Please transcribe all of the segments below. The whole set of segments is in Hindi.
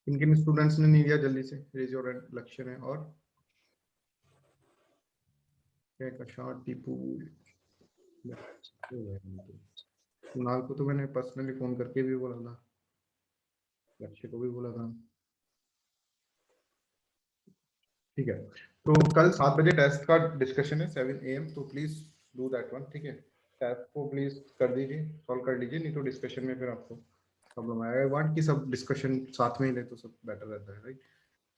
किन किन स्टूडेंट्स ने नहीं दिया जल्दी से रेज योर हैंड, लक्ष्य है और क्या कशा टीपू। कुणाल को तो मैंने पर्सनली फोन करके भी बोला था, लक्ष्य को भी बोला था। ठीक है, तो कल 7 बजे टेस्ट का डिस्कशन है 7 AM, तो प्लीज डू दैट वन। ठीक है, टेस्ट को प्लीज कर दीजिए, सॉल्व कर लीजिए, नहीं तो डिस्कशन में फिर आपको प्रॉब्लम आएगा। आई वांट कि सब डिस्कशन साथ में ही ले तो सब बेटर रहता है, राइट।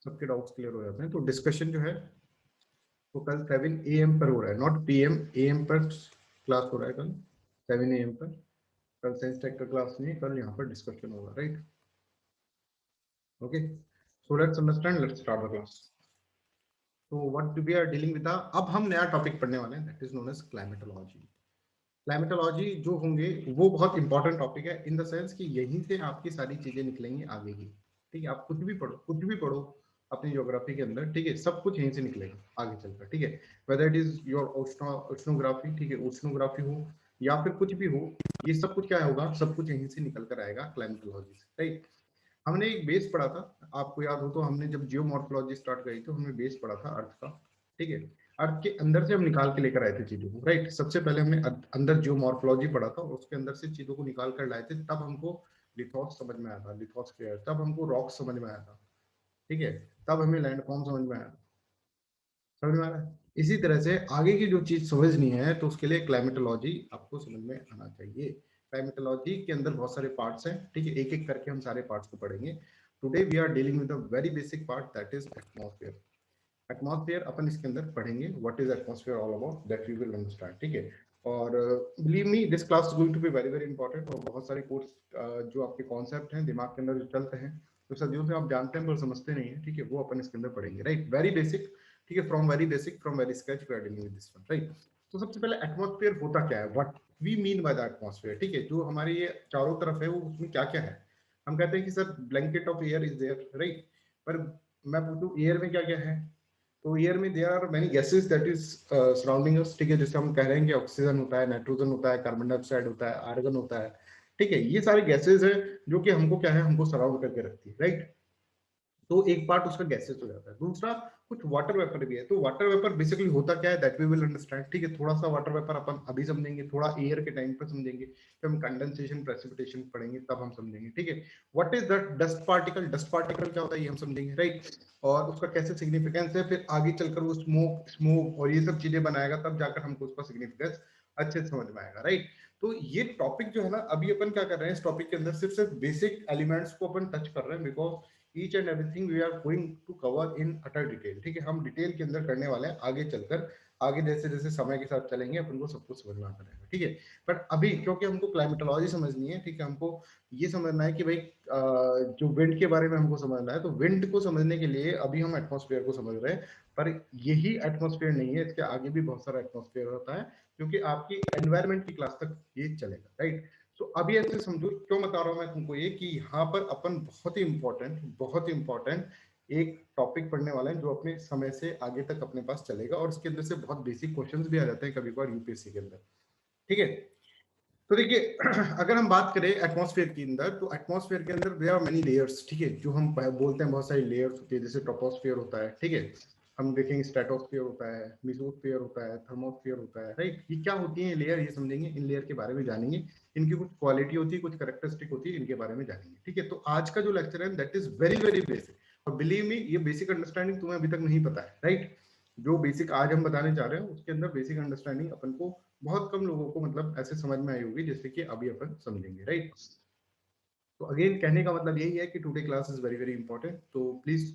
सबके डाउट्स क्लियर हो जाते हैं। तो डिस्कशन जो है वो कल 7 AM पर हो रहा है, नॉट PM, AM पर क्लास हो रहा है कल 7 AM पर। कल साइंस टेक का क्लास नहीं है, कल यहाँ पर डिस्कशन होगा, right. Okay, so let's understand, let's start the class. तो what we are dealing with, अब हम नया टॉपिक पढ़ने वाले हैं, that is known as climatology. Climatology जो होंगे वो बहुत इंपॉर्टेंट टॉपिक है, इन द सेंस कि यहीं से आपकी सारी चीजें निकलेंगी आगे की। ठीक है, आप कुछ भी पढ़ो, कुछ भी पढ़ो अपनी ज्योग्राफी के अंदर, ठीक है, सब कुछ यहीं से निकलेगा आगे चलकर। ठीक है, whether it is your oceanography, ठीक है, ओशनोग्राफी हो या फिर कुछ भी हो, ये सब कुछ क्या होगा, सब कुछ यहीं से निकल कर आएगा क्लाइमेटोलॉजी से, राइट। हमने एक बेस पढ़ा था, आपको याद हो तो, हमने जब जियोमॉर्फोलॉजी स्टार्ट करी तो हमने बेस पढ़ा था अर्थ का। ठीक है, अर्थ के अंदर से हम निकाल के लेकर आए थे चीजों को, राइट। सबसे पहले हमने अंदर जियोमॉर्फोलॉजी पढ़ा था, उसके अंदर से चीजों को निकाल कर लाए थे, तब हमको लिथोस समझ में आया था, लिथोस्फीयर, तब हमको रॉक समझ में आया था। ठीक है, तब हमें लैंडफॉर्म समझ में आया था। समझ में आ रहा है। इसी तरह से आगे की जो चीज समझनी है तो उसके लिए क्लाइमेटोलॉजी आपको समझ में आना चाहिए। क्लाइमेटोलॉजी के अंदर बहुत सारे पार्ट्स हैं, ठीक है, एक एक करके हम सारे पार्ट्स को पढ़ेंगे। Today we are dealing with a very basic part, that is atmosphere. Atmosphere अपन इसके अंदर पढ़ेंगे, what is atmosphere all about, that you will understand. ठीक है, और believe me this class is going to be very very important. और बहुत सारे कोर्स जो आपके कॉन्सेप्ट हैं दिमाग के अंदर जो चलते हैं, तो सदियों से आप जानते हैं पर समझते नहीं है, ठीक है, वो अपन इसके अंदर पढ़ेंगे, राइट। वेरी बेसिक, ठीक है, from very basic, from very sketch we are dealing with this one, right. तो सबसे पहले एटमॉस्फेयर होता क्या है, what we mean by the atmosphere. ठीक है, जो हमारे ये चारों तरफ है वो उसमें क्या क्या है। हम कहते हैं कि sir blanket of air is there, right, पर मैं पूछूं एयर में क्या क्या है, तो एयर में there are many gases that is surrounding us. ठीक है, जैसे हम कह रहे हैं कि ऑक्सीजन होता है, नाइट्रोजन होता है, कार्बन डाइऑक्साइड होता है, आर्गन होता है। ठीक है, ये सारे गैसेस है जो कि हमको क्या है, हमको सराउंड करके रखती है, राइट। तो एक पार्ट उसका गैसेस हो जाता है। दूसरा कुछ वाटर वेपर भी है। तो वाटर वेपर बेसिकली होता क्या है, दैट वी विल अंडरस्टैंड। ठीक है, थोड़ा सा वाटर वेपर अपन अभी समझेंगे, थोड़ा एयर के टाइम पर समझेंगे, फिर हम कंडेंसेशन प्रेसिपिटेशन पढ़ेंगे, तब हम समझेंगे। ठीक है, what is that dust particle, dust particle क्या होता है ये हम समझेंगे, राइट। और उसका कैसे सिग्निफिकेंस है, फिर आगे चलकर वो स्मोक स्मोक और ये सब चीजें बनाएगा, तब जाकर हमको उसका सिग्निफिकेंस अच्छे से समझ में आएगा, राइट। तो ये टॉपिक जो है ना, अभी अपन क्या कर रहे हैं, इस टॉपिक के अंदर सिर्फ सिर्फ बेसिक एलिमेंट्स को अपन टच कर रहे हैं, because each and everything we are going to cover in utter detail. ठीक है, हम डिटेल के अंदर करने वाले हैं आगे चलकर, आगे जैसे जैसे समय के साथ चलेंगे अपन को सब कुछ समझना पड़ेगा। ठीक है, बट अभी क्योंकि हमको क्लाइमेटोलॉजी समझनी है, ठीक है, हमको ये समझना है कि भाई जो विंड के बारे में हमको समझना है, तो विंड को समझने के लिए अभी हम एटमॉस्फेयर को समझ रहे हैं, पर यही एटमॉस्फेयर नहीं है, इसके आगे भी बहुत सारा एटमॉस्फेयर होता है, क्योंकि आपकी एनवायरमेंट की क्लास तक ये चलेगा, राइट। तो अभी ऐसे समझो, क्यों बता रहा हूं मैं तुमको ये, कि यहाँ पर अपन बहुत ही इंपॉर्टेंट एक टॉपिक पढ़ने वाले हैं जो अपने समय से आगे तक अपने पास चलेगा, और इसके अंदर से बहुत बेसिक क्वेश्चंस भी आ जाते हैं कभी कभार यूपीएससी के अंदर। ठीक है, तो देखिए अगर हम बात करें एटमॉस्फेयर के अंदर, तो एटमॉस्फेयर के अंदर देयर आर मेनी लेयर्स। ठीक है, जो हम बोलते हैं बहुत सारी लेयर्स होती है, जैसे ट्रोपोस्फियर होता है, ठीक है, हम देखेंगे स्ट्रेटोस्फियर होता है, मेसोस्फियर होता है, थर्मोस्फियर होता है, राइट। ये क्या होती है लेयर, ये समझेंगे, इन लेयर के बारे में जानेंगे, इनकी कुछ क्वालिटी होती है, कुछ कैरेक्टरिस्टिक होती है, इनके बारे में जानेंगे। ठीक है, तो आज का जो लेक्चर है that is very very basic, और बिलीव मी ये बेसिक अंडरस्टैंडिंग तुम्हें अभी तक नहीं पता है, राइट। जो बेसिक आज हम बताने जा रहे हैं उसके अंदर बेसिक अंडरस्टैंडिंग अपन को बहुत कम लोगों को मतलब ऐसे समझ में आई होगी जैसे कि अभी अपन समझेंगे, राइट। तो अगेन कहने का मतलब यही है कि today class is very very important, तो प्लीज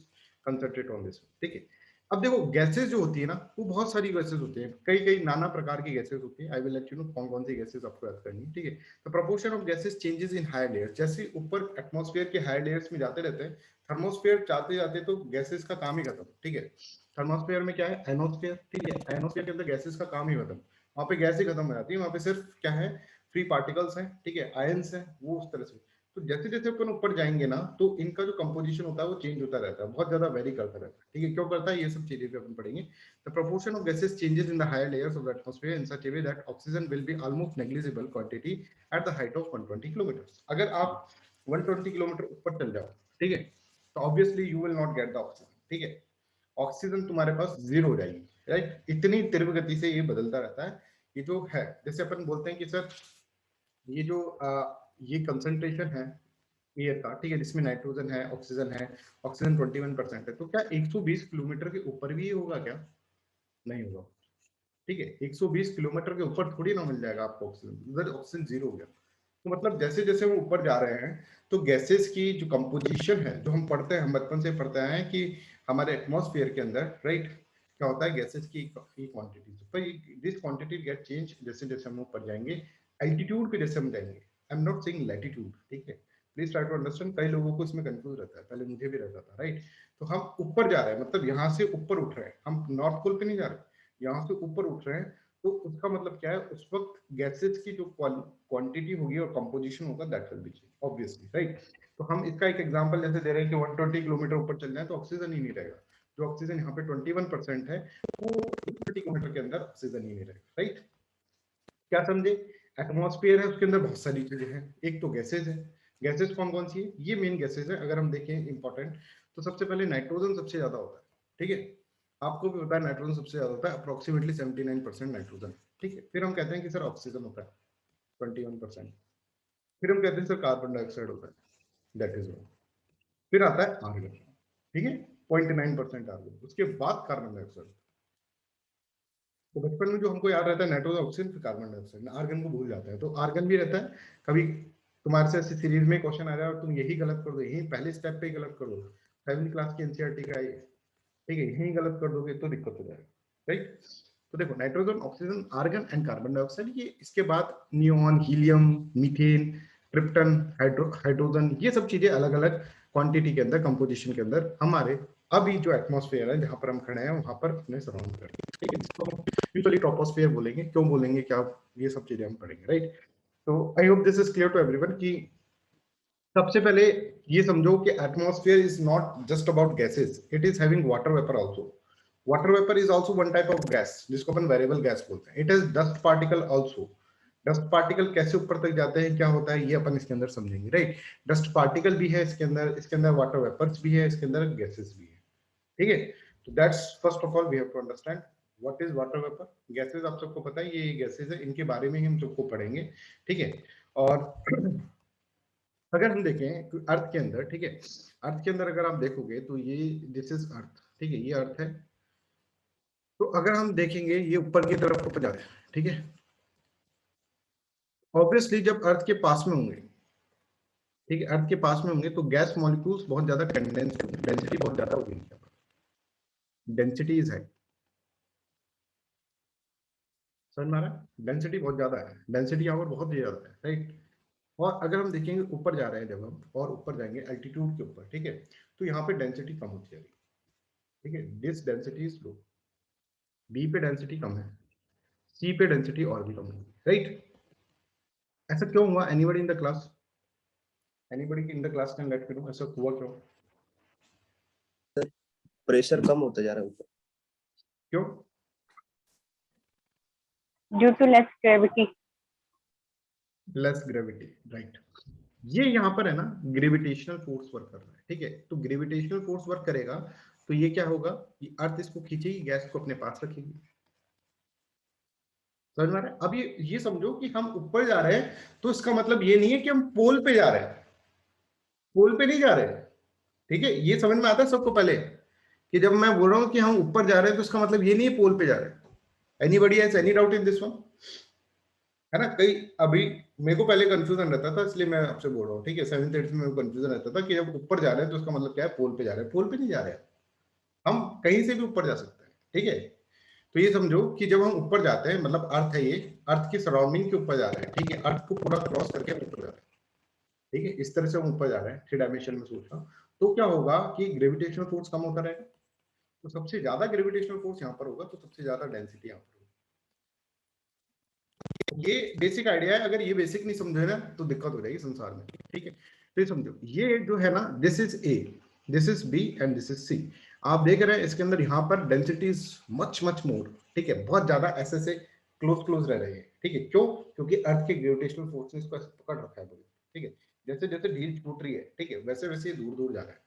कंसंट्रेट ऑन दिस। ठीक है, अब देखो गैसेस जो होती है ना, वो बहुत सारी गैसेस होती है, कई कई नाना प्रकार की गैसेस होती है। I will let you know कौन कौन सी गैसेस आपको याद करनी है। ठीक है, तो proportion of gases changes in higher layers, जैसे ऊपर एटमॉस्फेयर के हायर लेयर्स में जाते रहते हैं, थर्मोस्फेयर जाते जाते तो गैसेस का काम ही खत्म। ठीक है, थर्मोस्फेयर में क्या है, एनोस्फेयर, ठीक है, एनोस्फेयर के अंदर गैसेस का काम ही खत्म, वहां पे गैस ही खत्म हो जाती है, वहां पे सिर्फ क्या है, फ्री पार्टिकल्स हैं, ठीक है, आयंस हैं, वो उस तरह से। तो जैसे जैसे अपन ऊपर जाएंगे ना, तो इनका जो कंपोजिशन होता है वो चेंज होता रहता है, बहुत ज्यादा वेरी करता रहता है। ठीक है, क्यों करता है, ये सब चीजें भी अपन पढ़ेंगे। The proportion of gases changes in the higher layers of the atmosphere in such a way that oxygen will be almost negligible quantity at the height of 120 kilometre. अगर आप 120 किलोमीटर ऊपर चल जाओ, ठीक है, तो obviously you will not get the oxygen, ठीक है, ऑक्सीजन तुम्हारे पास जीरो हो जाएगी, राइट। इतनी तीव्र गति से ये बदलता रहता है। ये जो है, जैसे अपन बोलते हैं कि सर ये जो ये कंसंट्रेशन है एयर का, ठीक है, जिसमें नाइट्रोजन है, ऑक्सीजन 21% है, तो क्या 120 किलोमीटर के ऊपर भी ये होगा क्या? नहीं होगा, ठीक है। 120 किलोमीटर के ऊपर थोड़ी ना मिल जाएगा आपको ऑक्सीजन, उधर ऑक्सीजन जीरो हो गया। तो मतलब जैसे जैसे हम ऊपर जा रहे हैं तो गैसेस की जो कंपोजिशन है, जो हम पढ़ते हैं, हम बचपन से पढ़ते हैं कि हमारे एटमॉस्फेयर के अंदर, राइट, क्या होता है, गैसेस की क्वांटिटी, तो दिस क्वांटिटी गेट चेंज जैसे जैसे हम ऊपर जाएंगे, एल्टीट्यूड पे जैसे हम जाएंगे। I am not saying latitude, ठीक है, प्लीज ट्राई टू अंडरस्टैंड। कई लोगों को इसमें कंफ्यूज रहता है, पहले मुझे भी रहता था, राइट। तो हम ऊपर जा रहे हैं, मतलब यहाँ से ऊपर उठ रहे हैं, हम नॉर्थ पोल पे नहीं जा रहे, यहाँ से ऊपर उठ रहे हैं, तो उसका मतलब क्या है, उस वक्त गैसेस की जो क्वांटिटी होगी और कंपोजिशन होगा, that will be change obviously, right. तो हम इसका एक एग्जांपल जैसे दे रहे हैं कि 120 किलोमीटर ऊपर चल जाए तो ऑक्सीजन ही नहीं रहेगा। जो ऑक्सीजन यहाँ पे 21% है, वो 130 किलोमीटर के अंदर ऑक्सीजन ही नहीं रहेगा, राइट। क्या समझे? एटमॉस्फेयर है, उसके अंदर बहुत सारी चीजें हैं, एक तो गैसेज है। गैसेज कौन कौन सी है? ये मेन गैसेज है, अगर हम देखें इंपॉर्टेंट, तो सबसे पहले नाइट्रोजन सबसे ज्यादा होता है, ठीक है, आपको भी पता है नाइट्रोजन सबसे ज्यादा होता है, अप्रोक्सीमेटली 79% नाइट्रोजन, ठीक है। फिर हम कहते हैं कि सर ऑक्सीजन होता है 21%। फिर हम कहते हैं सर कार्बन डाइऑक्साइड होता है, दैट इज वन। फिर आता है आर्गन, ठीक है, 0.9% आर्गन, उसके बाद कार्बन डाइऑक्साइड। तो बचपन में जो हमको याद रहता है नाइट्रोजन, ऑक्सीजन, फिर कार्बन डाइऑक्साइड, आर्गन को भूल जाते हैं। तो आर्गन भी रहता है, कभी तुम्हारे से ऐसी सीरीज में क्वेश्चन आ जाए और तुम यही गलत कर दो, यही पहले स्टेप पे ही गलत कर दो, 7th क्लास की एनसीईआरटी का है, ठीक है, यही गलत कर दोगे तो दिक्कत हो जाएगी, राइट। तो देखो nitrogen, oxygen, argon and carbon dioxide, ये इसके बाद neon, helium, methane, krypton, hydrogen, ये सब चीजें अलग अलग क्वांटिटी के अंदर, कंपोजिशन के अंदर हमारे अभी जो एटमॉस्फेयर है, जहां पर हम खड़े हैं, वहां पर अपने सराउंड करते हैं, ठीक है, जिसको हम यूजुअली ट्रोपोस्फेयर बोलेंगे। क्यों बोलेंगे, क्या, ये सब चीजें हम पढ़ेंगे, राइट। तो I hope this is clear to everyone कि सबसे पहले ये समझो कि atmosphere is not just about gases, it is having water vapour also. Water vapour is also one type of gas, जिसको अपन वेरिएबल गैस बोलते हैं। It is dust particle also. Dust particle कैसे ऊपर तक जाते हैं, क्या होता है, ये अपन इसके अंदर समझेंगे, राइट। डस्ट पार्टिकल भी है इसके अंदर वाटर वेपर्स भी है, इसके अंदर गैसेस भी है, ठीक है। तो that's first of all we have to understand what is water vapour. Gases आप सबको पता है, ये गैसेस है, इनके बारे में ही हम सबको पढ़ेंगे, ठीक है। और अगर हम देखें अर्थ के अंदर, ठीक है, अर्थ के अंदर अगर आप देखोगे तो ये दिस इज अर्थ, ठीक है, ये अर्थ है। तो अगर हम देखेंगे ये ऊपर की तरफ ऊपर जा रहे हैं, ठीक है, ऑब्वियसली जब अर्थ के पास में होंगे, ठीक है, अर्थ के पास में होंगे तो गैस मॉलिक्यूल्स बहुत ज्यादा कंडेंस होंगे, डेंसिटी बहुत ज्यादा होगी, डेंसिटी इज है, समझ में आ रहा है, डेंसिटी बहुत ज्यादा है, डेंसिटी यहाँ पर बहुत ही ज्यादा है, राइट। और अगर हम देखेंगे ऊपर जा रहे हैं जब हम, और ऊपर जाएंगे एल्टीट्यूड के ऊपर, ठीक है, तो यहाँ पे डेंसिटी कम होती जाएगी, ठीक है, this density is low, B पे डेंसिटी कम है, सी पे डेंसिटी और भी कम होगी, राइट। ऐसा क्यों हुआ? Anybody in the class, anybody in the class can let me know, ऐसा हुआ क्यों? प्रेशर कम होता जा रहा है ऊपर। क्यों? Due to less gravity. Less gravity, right. ये यहाँ पर है ना, ग्रेविटेशनल फोर्स वर्क कर रहा है, ठीक है। तो ग्रेविटेशनल फोर्स वर्क करेगा तो ये क्या होगा, ये अर्थ इसको खींचेगी, गैस को अपने पास रखेगी, समझ में आ रहा है? अब ये समझो कि हम ऊपर जा रहे हैं, तो इसका मतलब ये नहीं है कि हम पोल पे जा रहे हैं, पोल पे नहीं जा रहे, ठीक है, ये समझ में आता है सबको पहले, कि जब मैं बोल रहा हूँ कि हम ऊपर जा रहे हैं तो इसका मतलब ये नहीं है पोल पे जा रहे हैं। Anybody has any doubt in this one? है ना, कई अभी मेरे को पहले कंफ्यूजन रहता था, इसलिए मैं आपसे बोल रहा हूँ, ठीक है, 7th 8th में मेरे को कंफ्यूजन रहता था कि जब ऊपर जा रहे हैं तो उसका मतलब क्या है, पोल पे जा रहे हैं। पोल पे नहीं जा रहे हैं, हम कहीं से भी ऊपर जा सकते हैं, ठीक है। तो ये समझो कि जब हम ऊपर जाते हैं, मतलब अर्थ है ये, अर्थ की सराउंडिंग के ऊपर जा रहे हैं, ठीक है, अर्थ को पूरा क्रॉस करके हम ऊपर जा रहे हैं, ठीक है, इस तरह से हम ऊपर जा रहे हैं, 3 डायमेंशन में सोच रहा हूँ। तो क्या होगा कि ग्रेविटेशनल फोर्स कम होता रहेगा, तो सबसे ज्यादा ग्रेविटेशनल फोर्स यहाँ पर होगा, तो सबसे ज्यादा डेंसिटी यहाँ पर होगी। ये बेसिक आइडिया है, अगर ये बेसिक नहीं समझे ना तो दिक्कत हो जाएगी संसार में, ठीक है। तो ये समझो, ये जो है ना, this is A, this is B and this is C. आप देख रहे हैं इसके अंदर यहाँ पर density is much much more, ठीक है, बहुत ज्यादा ऐसे से क्लोज क्लोज रह रही है, ठीक है। क्यों? क्योंकि अर्थ के ग्रेविटेशनल फोर्स ने इसको ऐसे पकड़ रखा है, ठीक है। जैसे जैसे ढील छूट रही है, ठीक है, वैसे वैसे दूर दूर जा रहा है,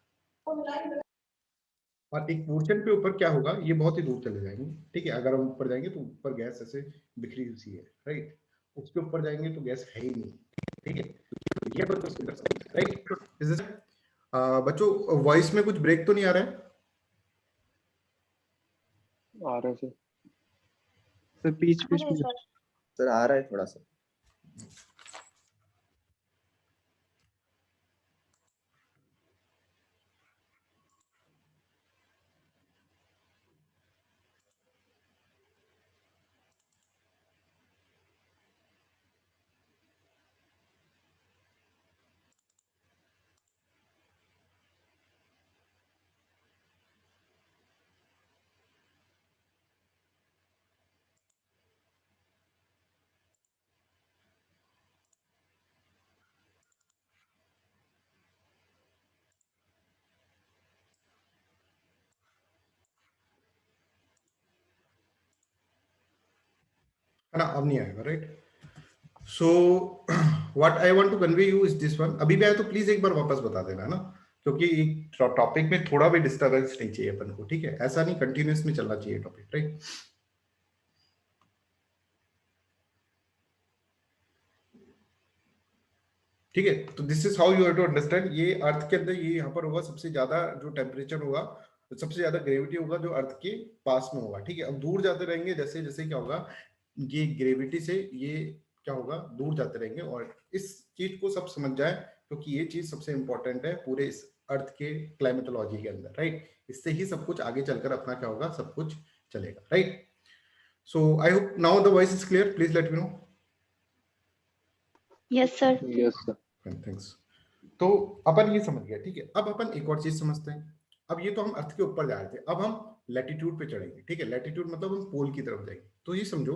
और एक पोर्शन पे ऊपर क्या होगा, ये बहुत ही दूर चले जाएंगे, ठीक है। अगर हम ऊपर जाएंगे तो ऊपर गैस ऐसे बिखरी हुई है, राइट। उसके ऊपर जाएंगे तो गैस है ही नहीं, ठीक है। तो ये बच्चों राइट। बच्चों वॉइस में कुछ ब्रेक तो नहीं आ रहा है? आ रहा है सर। सर बीच बीच में सर आ रहा है थोड़ा सा। है ना, अब नहीं आएगा, right. So what I want to convey you is this one. अभी भी आए तो प्लीज एक बार वापस बता देना ना, क्योंकि एक टॉपिक में थोड़ा भी डिस्टरबेंस नहीं चाहिए अपन को, ठीक है। ऐसा नहीं कंटिन्यूस में चलना चाहिए टॉपिक, राइट। ठीक है, तो this is how you have to understand. ये अर्थ के अंदर ये यहाँ पर होगा, सबसे ज्यादा जो टेम्परेचर होगा, सबसे ज्यादा ग्रेविटी होगा जो अर्थ के पास में होगा, ठीक है। अब दूर जाते रहेंगे जैसे जैसे क्या होगा, ये ग्रेविटी से ये क्या होगा, दूर जाते रहेंगे। और इस चीज को सब समझ जाए, क्योंकि ये चीज सबसे इंपॉर्टेंट है पूरे इस अर्थ के क्लाइमेटोलॉजी के अंदर, राइट। इससे ही सब कुछ आगे चलकर अपना क्या होगा, सब कुछ चलेगा, right. So I hope now the voice is clear, please let me know. Yes sir. Yes sir. Thanks. तो अपन ये समझ गया, ठीक है। अब अपन एक और चीज समझते हैं। अब ये तो हम अर्थ के ऊपर जा रहे थे, अब हम लैटिट्यूड पे चढ़ेंगे, ठीक है। लैटिट्यूड मतलब हम पोल की तरफ जाएंगे। तो ये समझो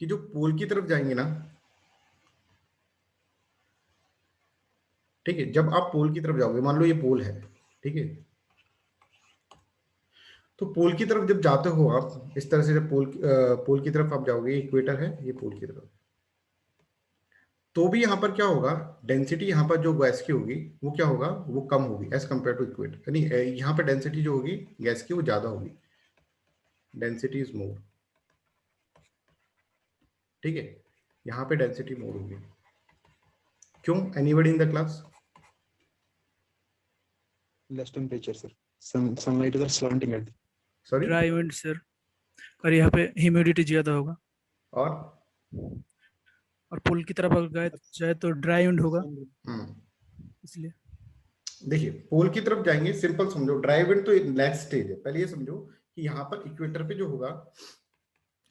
कि जो पोल की तरफ जाएंगे ना, ठीक है, जब आप पोल की तरफ जाओगे, मान लो ये पोल है, ठीक है। तो पोल की तरफ जब जाते हो आप इस तरह से, जब पोल की तरफ आप जाओगे, इक्वेटर है ये पोल की तरफ, तो भी यहाँ पर क्या होगा, डेंसिटी यहाँ पर जो गैस की होगी वो क्या होगा, वो कम होगी एज कंपेयर टू इक्वेटर। यानी यहाँ पर डेंसिटी जो होगी गैस की वो ज्यादा होगी, डेंसिटी इज मोर, ठीक है। यहाँ पे डेंसिटी मोर होगी। क्यों? Anybody in the class? Less temperature sir, sunlight इधर स्लैंटिंग है। सॉरी? ड्राई विंड सर, और यहाँ पे ह्यूमिडिटी ज्यादा होगा। और पुल की तरफ अगर गए जाए तो ड्राई विंड होगा, इसलिए। देखिए, पोल की तरफ जाएंगे, सिंपल समझो, ड्राई विंड तो नेक्स्ट स्टेज है। पहले ये समझो कि यहाँ पर इक्वेटर पे जो होगा,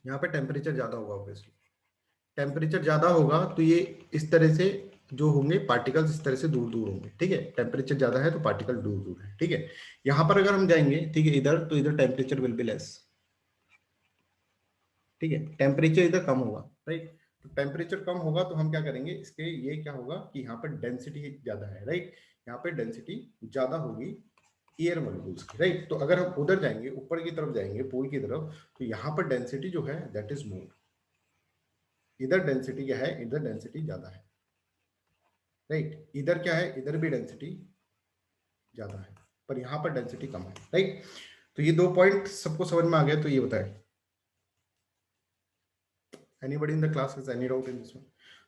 यहाँ पे टेम्परेचर ज्यादा होगा, ऑब्वियसली टेम्परेचर ज्यादा होगा, तो ये इस तरह से जो होंगे पार्टिकल्स इस तरह से दूर दूर होंगे, ठीक है। टेम्परेचर ज्यादा है तो पार्टिकल दूर दूर है, ठीक है। यहाँ पर अगर हम जाएंगे, ठीक है, इधर, तो इधर टेम्परेचर विल बी लेस, ठीक है। टेम्परेचर इधर कम होगा, राइट। तो टेम्परेचर कम होगा तो हम क्या करेंगे, इसके ये क्या होगा कि यहाँ पर डेंसिटी ज्यादा है, राइट। यहाँ पे डेंसिटी ज्यादा होगी एयर मॉलिक्यूल्स की, राइट। तो अगर हम उधर जाएंगे, ऊपर की तरफ जाएंगे, पोल की तरफ, तो यहाँ पर डेंसिटी जो है दैट इज मोर। इधर डेंसिटी क्या है, इधर डेंसिटी ज्यादा है, राइट। इधर क्या है, इधर भी डेंसिटी ज्यादा है, पर यहाँ पर डेंसिटी कम है, राइट। तो ये दो पॉइंट सबको समझ में आ गया? तो ये बताए, anybody in the class has any doubt in this one?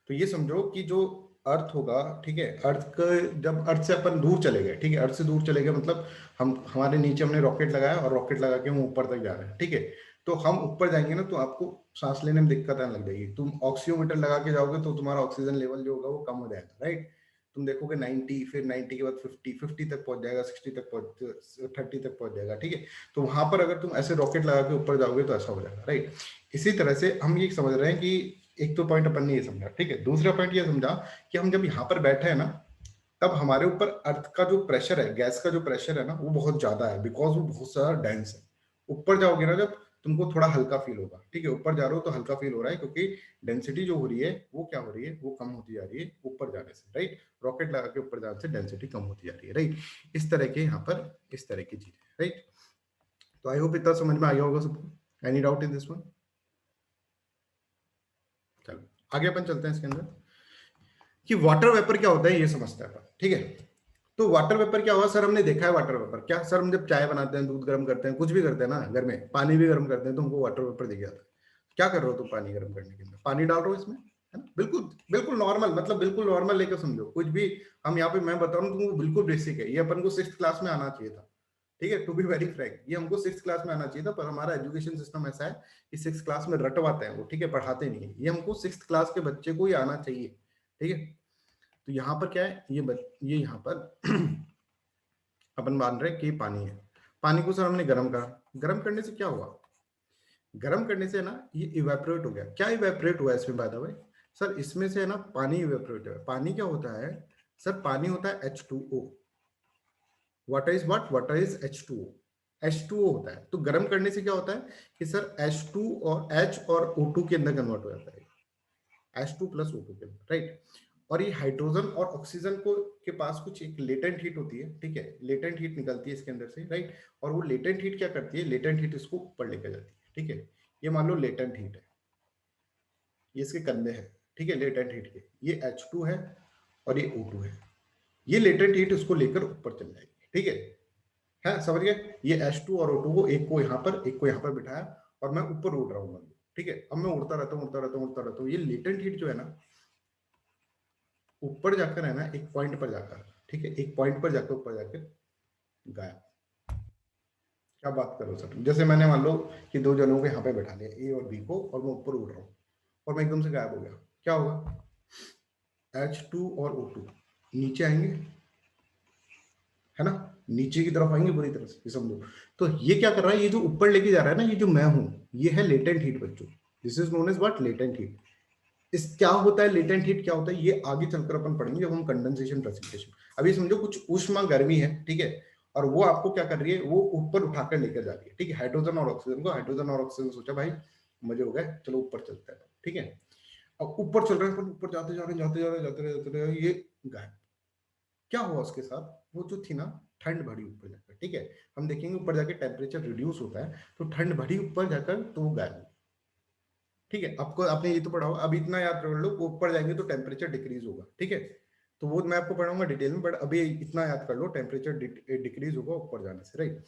तो ये समझो कि जो अर्थ होगा, ठीक है, अर्थ का जब अर्थ से अपन दूर चले गए, ठीक है, अर्थ से दूर चले गए मतलब हम, हमारे नीचे हमने रॉकेट लगाया और रॉकेट लगा के हम ऊपर तक जा रहे हैं, ठीक है। तो हम ऊपर जाएंगे ना, तो आपको सांस लेने में दिक्कत आने लग जाएगी। तुम ऑक्सीमीटर लगा के जाओगे तो तुम्हारा ऑक्सीजन लेवल जो होगा वो कम हो जाएगा, राइट। तुम देखोगे 90, फिर 90 के बाद 50 तक पहुंच जाएगा, 60 तक पहुंच, 30 तक पहुंच जाएगा, ठीक है। तो वहां पर अगर तुम ऐसे रॉकेट लगा के ऊपर जाओगे तो ऐसा हो जाएगा, राइट। इसी तरह से हम ये समझ रहे हैं कि एक तो पॉइंट अपन ने ये समझा, ठीक है। दूसरा पॉइंट ये समझा कि हम जब यहाँ पर बैठे हैं ना, तब हमारे ऊपर अर्थ का जो प्रेशर है, गैस का जो प्रेशर है ना, वो बहुत ज्यादा है, बिकॉज वो बहुत सारा डेंस है। ऊपर जाओगे ना जब, तुमको थोड़ा हल्का फील होगा, ठीक है। ऊपर जा रहे हो तो हल्का फील हो रहा है, क्योंकि डेंसिटी जो हो रही है वो क्या हो रही है, वो कम होती जा रही है ऊपर जाने से, राइट। रॉकेट लगा के ऊपर जाने से डेंसिटी कम होती जा रही है, राइट। इस तरह के यहाँ पर इस तरह की चीजें, राइट। तो आई होप इतना समझ में आ गया होगा सबको। Any doubt in this one? चलो आगे अपन चलते हैं इसके अंदर कि वाटर वेपर क्या होता है ये समझते हैं अपन, ठीक है। तो वाटर वेपर क्या हुआ सर, हमने देखा है वाटर वेपर क्या सर, हम जब चाय बनाते हैं, दूध गर्म करते हैं, कुछ भी करते हैं ना घर में, पानी भी गर्म करते हैं, तो हमको वाटर वेपर दिख जाता है। क्या कर रहे हो तुम पानी गर्म करने के अंदर, पानी डाल रहे हो इसमें, है ना, बिल्कुल बिल्कुल नॉर्मल, मतलब बिल्कुल नॉर्मल लेकर समझो, कुछ भी हम यहाँ पे मैं बता रहा हूँ तुमको, बिल्कुल बेसिक है, ये अपन को 6th क्लास में आना चाहिए था, ठीक है, टू बी वेरी फ्रैंक, ये हमको 6th क्लास में आना चाहिए था, पर हमारा एजुकेशन सिस्टम ऐसा है कि 6th क्लास में रटवाते हैं वो, ठीक है, पढ़ाते नहीं है, ये हमको 6th क्लास के बच्चे को ही आना चाहिए, ठीक है। तो यहाँ पर क्या है, ये यहाँ पर अपन मान रहे हैं कि पानी है, पानी को सर हमने गर्म करा, गर्म करने से क्या हुआ, गर्म करने से ना ये इवेपोरेट हो गया, क्या इवेपोरेट हुआ इसमें बाय द वे सर, इसमें से है ना पानी इवेपोरेट हुआ, पानी क्या होता है सर, पानी होता है H2O, water is what, water is H2O, H2O होता है, तो गर्म करने से क्या होता है कि सर H2 और H और O2 के अंदर कन्वर्ट हो जाता है, H2 प्लस O2 के अंदर, राइट। और ये हाइड्रोजन और ऑक्सीजन को के पास कुछ एक लेटेंट हीट होती है, ठीक है, लेटेंट हीट निकलती है इसके अंदर से, राइट, और वो लेटेंट हीट क्या करती है, लेटेंट हीट इसको ऊपर लेकर जाती है, ठीक है, ये मान लो लेटेंट हीट है, ये इसके कंधे है, ठीक है, लेटेंट हीट के, ये H2 है और ये O2 है, ये लेटेंट हीट इसको लेकर ऊपर चल जाएगी, ठीक है, समझ गए, ये H2 और O2 को, एक को यहाँ पर एक को यहाँ पर बिठाया और मैं ऊपर उड़ रहा हूँ, ठीक है, अब मैं उड़ता रहता हूँ उड़ता रहता हूँ उड़ता रहता हूँ, ये लेटेंट हीट जो है ना ऊपर जाकर है ना एक पॉइंट पर जाकर, ठीक है, एक पॉइंट पर जाकर ऊपर जाकर गायब। क्या बात करो सर, जैसे मैंने मान लो कि दो जनों को यहाँ पे बैठा लिया, ए और बी को, और मैं ऊपर उड़ रहा हूँ और मैं एकदम से गायब हो गया, क्या होगा, H2 और O2 नीचे आएंगे, है ना, नीचे की तरफ आएंगे बुरी तरह से, समझो। तो ये क्या कर रहा है, ये जो ऊपर लेके जा रहा है ना, ये जो मैं हूं, ये है लेटेंट हीट बच्चों, this is known as what, latent heat. इस क्या होता है लेटेंट हीट, क्या होता है, ये आगे चलकर अपन पढ़ेंगे जब हम कंडेंसेशन प्रेसिपिटेशन। अभी समझो कुछ ऊष्मा गर्मी है, ठीक है, और वो आपको क्या कर रही है, वो ऊपर उठाकर लेकर जा रही है, ठीक है, हाइड्रोजन और ऑक्सीजन को, हाइड्रोजन और ऑक्सीजन सोचा भाई मजे हो गए, चलो ऊपर चलते हैं, ठीक है, अब ऊपर चल रहे हैं, ऊपर जाते जा रहे जाते जा रहे जाते रहे जाते रहे, ये गायब। क्या हुआ उसके साथ, वो जो थी ना ठंड बढ़ी ऊपर जाकर, ठीक है, हम देखेंगे ऊपर जाकर टेम्परेचर रिड्यूस होता है, तो ठंड बढ़ी ऊपर जाकर, तो वो गायब हो, ठीक है, आपको आपने ये तो पढ़ा होगा, अब इतना याद कर लो, ऊपर जाएंगे तो टेम्परेचर डिक्रीज होगा, ठीक है, तो वो मैं आपको पढ़ाऊंगा डिटेल में, बट अभी इतना याद कर लो, टेम्परेचर डिक्रीज होगा ऊपर जाने से, राइट।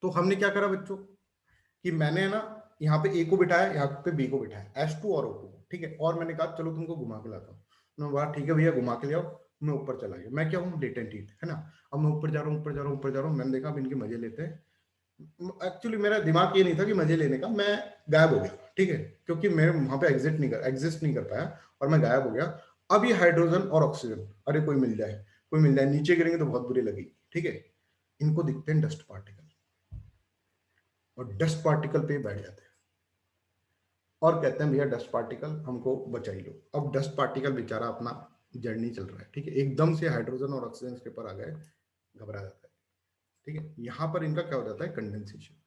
तो हमने क्या करा बच्चों कि मैंने ना यहाँ पे ए को बिठाया, यहाँ पे बी को बिठाया, H2 और O2, ठीक है, और मैंने कहा चलो तुमको घुमा के लाता हूँ, मैं वाह ठीक है भैया घुमा के ले आओ, मैं ऊपर चला गया, मैं क्या हूँ लेटेंट हीट, है ना, अब मैं ऊपर जा रहा हूँ ऊपर जा रहा हूँ ऊपर जा रहा हूँ, मैंने देखा अब इनके मजे लेते हैं, एक्चुअली मेरा दिमाग ये नहीं था कि मजे लेने का, मैं गायब हो गया, ठीक है, क्योंकि मैं वहां पे एग्जिस्ट नहीं कर पाया और मैं गायब हो गया। अब ये हाइड्रोजन और ऑक्सीजन, अरे कोई मिल जाए कोई मिल जाए, नीचे गिरेंगे तो बहुत बुरी लगेगी, ठीक है, इनको दिखते हैं डस्ट पार्टिकल, और डस्ट पार्टिकल पे बैठ जाते हैं और कहते हैं भैया डस्ट पार्टिकल हमको बचाई लो। अब डस्ट पार्टिकल बेचारा अपना जर्नी चल रहा है, ठीक है, एकदम से हाइड्रोजन और ऑक्सीजन के ऊपर आ गए, घबरा जाता है, ठीक है, यहां पर इनका क्या हो जाता है, condensation.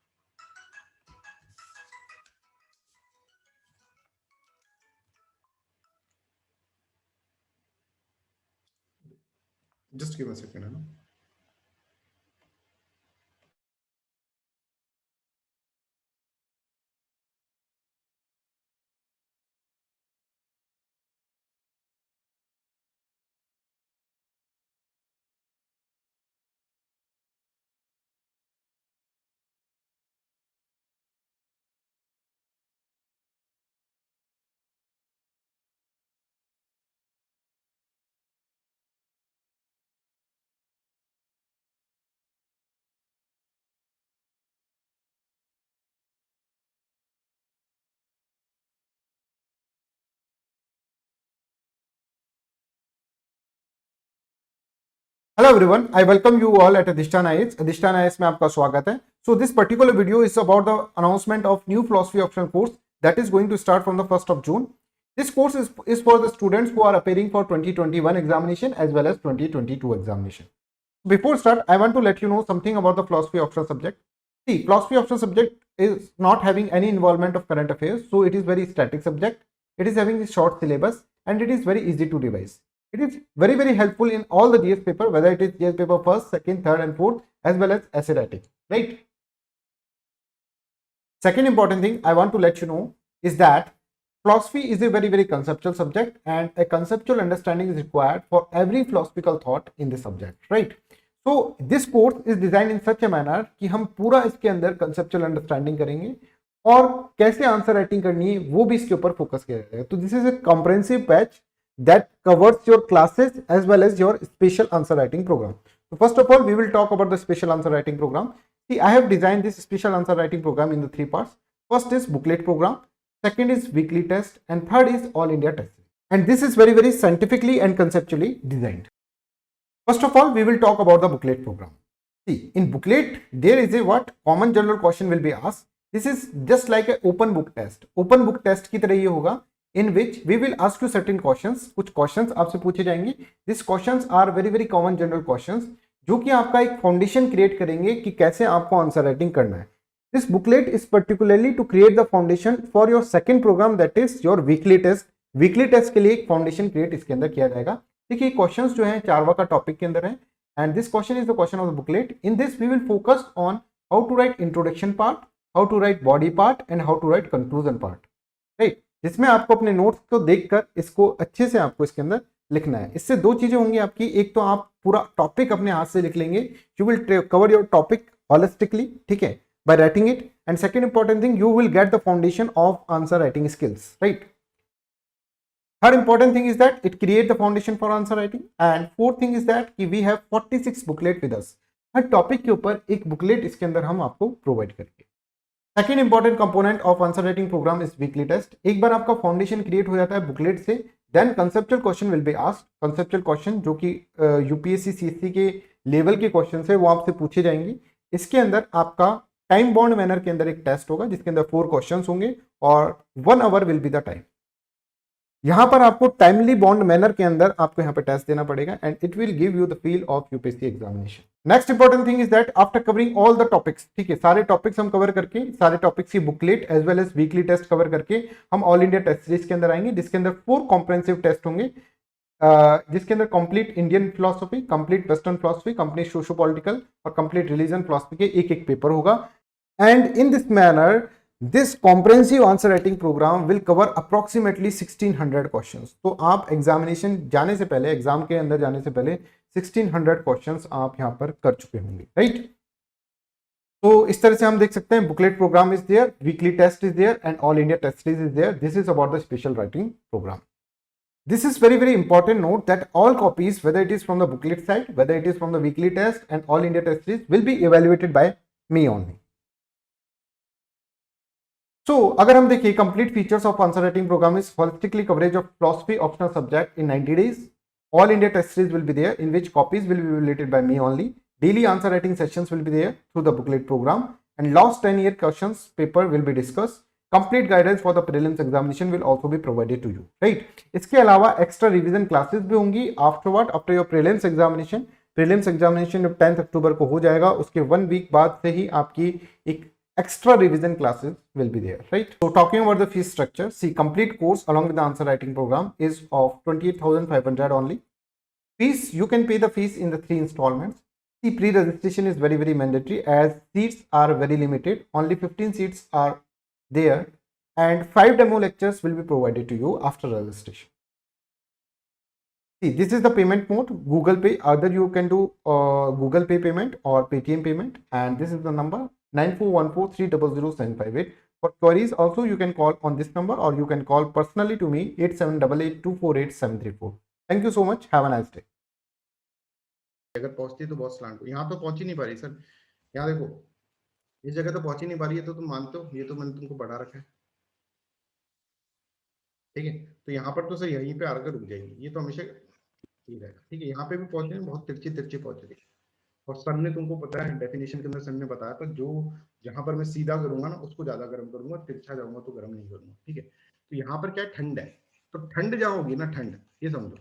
Just give a second, है ना, Hello everyone, I welcome you all at Adhishthan IAS. Adhishthan IAS में आपका स्वागत है. So this particular video is about the announcement of new philosophy optional course that is going to start from the 1st of June. This course is for the students who are appearing for 2021 examination as well as 2022 examination. Before start, I want to let you know something about the philosophy optional subject. See, philosophy optional subject is not having any involvement of current affairs, so it is very static subject. It is having a short syllabus and it is very easy to revise. It is very helpful in all the GS paper, whether it is GS paper 1st, 2nd, 3rd and 4th as well as essay writing, right? Second important thing I want to let you know is that philosophy is a very conceptual subject, and a conceptual understanding is required for every philosophical thought in the subject, right? So this course is designed in such a manner कि हम पूरा इसके अंदर conceptual understanding करेंगे और कैसे आंसर राइटिंग करनी है वो भी इसके ऊपर फोकस किया जाएगा. तो this is A comprehensive batch that covers your classes as well as your special answer writing program. So first of all, we will talk about the special answer writing program. See, I have designed this special answer writing program in the 3 parts. First is booklet program, second is weekly test, and third is all India test. And this is very scientifically and conceptually designed. First of all, we will talk about the booklet program. See, in booklet there is a what common general question will be asked. This is just like a open book test. Open book test की तरह ये होगा, in which we will ask you certain questions. कुछ questions आपसे पूछे जाएंगे. These questions are very common general questions जो कि आपका एक फाउंडेशन क्रिएट करेंगे कि कैसे आपको आंसर राइटिंग करना है. This booklet is particularly to create the foundation for your second program, that is your weekly test. Weekly test के लिए एक फाउंडेशन क्रिएट इसके अंदर किया जाएगा. देखिए क्वेश्चंस जो हैं चारवा का टॉपिक के अंदर है, and this question is the question of the booklet. In this we will focus on how to write introduction part, how to write body part and how to write conclusion part, right? जिसमें आपको अपने नोट्स को देखकर इसको अच्छे से आपको इसके अंदर लिखना है. इससे दो चीजें होंगी आपकी. एक तो आप पूरा टॉपिक अपने हाथ से लिख लेंगे, you will cover your topic holistically, ठीक है, by writing it. And second important thing, you will get the foundation of answer writing skills, right? Third important thing is that it create the foundation for answer writing. And fourth thing is that we have 46 booklet with us. Her topic के ऊपर एक बुकलेट इसके अंदर हम आपको प्रोवाइड करेंगे. Second important component of answer writing programme is weekly test. एक बार आपका फाउंडेशन क्रिएट हो जाता है बुकलेट से, then conceptual question will be asked. Conceptual question जो कि यूपीएससी सीएससी के लेवल के क्वेश्चन है वो आपसे पूछे जाएंगे. इसके अंदर आपका टाइम बाउंड मैनर के अंदर एक टेस्ट होगा जिसके अंदर 4 क्वेश्चंस होंगे और 1 hour will be the time. यहां पर आपको टाइमली बाउंड मैनर के अंदर आपको यहां पे टेस्ट देना पड़ेगा and it will give you the feel of UPSC examination. Next important thing is that after covering all the topics, ठीक है, सारे टॉपिक्स हम कवर करके, सारे टॉपिक्स की booklet as well as weekly test cover करके हम ऑल इंडिया टेस्ट सीरीज के अंदर आएंगे जिसके अंदर 4 कॉम्प्रिहेंसिव टेस्ट होंगे, जिसके अंदर complete Indian philosophy, complete western philosophy, complete socio political और कंप्लीट रिलीजन फिलोसफी के एक पेपर होगा. And in this manner, this comprehensive answer writing program will cover approximately 1600 questions. तो आप एग्जामिनेशन जाने से पहले, एग्जाम के अंदर जाने से पहले 1600 क्वेश्चंस आप यहाँ पर कर चुके होंगे, राइट? तो इस तरह से हम देख सकते हैं booklet programme is there, weekly test is there and all India test series is there. This is about the special writing programme. This is very important note that all copies, whether it is from the booklet side, whether it is from the weekly test and all India test series, will be evaluated by me only. So, अगर हम देखिए complete features of answer writing programme is holistically coverage of philosophy optional subject in 90 days. All India test series will be there in which copies will be evaluated by me only. Daily answer writing sessions will be there through the booklet program and last 10-year questions paper will be discussed. Complete guidance for the prelims examination will also be provided to you, right? इसके अलावा एक्स्ट्रा रिवीजन क्लासेस भी होंगी afterward, after your prelims examination. Prelims examination जब 10 अक्टूबर को हो जाएगा उसके 1 week बाद से ही आपकी एक extra revision classes will be there, right? So talking about the fees structure, see, complete course along with the answer writing program is of 28,500 only. Fees, you can pay the fees in the 3 installments. See, pre-registration is very mandatory as seats are very limited. Only 15 seats are there and 5 demo lectures will be provided to you after registration. See, this is the payment mode, Google Pay. Either you can do Google Pay payment or Paytm payment, and this is the number 9414300758. For queries also you can call on this number or you can call personally to me 8788248734. Thank you so much. Have a nice day. अगर पहुंचती है तो बहुत स्लांट हो. यहाँ तो पहुंच ही नहीं पा रही सर. यहाँ देखो इस जगह तो पहुंच ही नहीं पा रही है, तो तुम मानते हो ये तो मैंने तुमको बढ़ा रखा है, ठीक है? तो यहाँ पर तो सर यहीं पे आकर रुक जाएगी, ये तो हमेशा ठीक रहेगा, ठीक है? यहाँ पे भी पहुंचने में बहुत तिरछी पहुंच रही है और सर ने तुमको पता है डेफिनेशन के अंदर सर ने बताया था जो जहां पर मैं सीधा करूंगा ना उसको ज्यादा गर्म करूंगा, तिरछा जाऊंगा तो गर्म नहीं करूंगा, ठीक है? तो यहाँ पर क्या है, ठंड है, तो ठंड जहाँ होगी ना, ठंड ये समझो,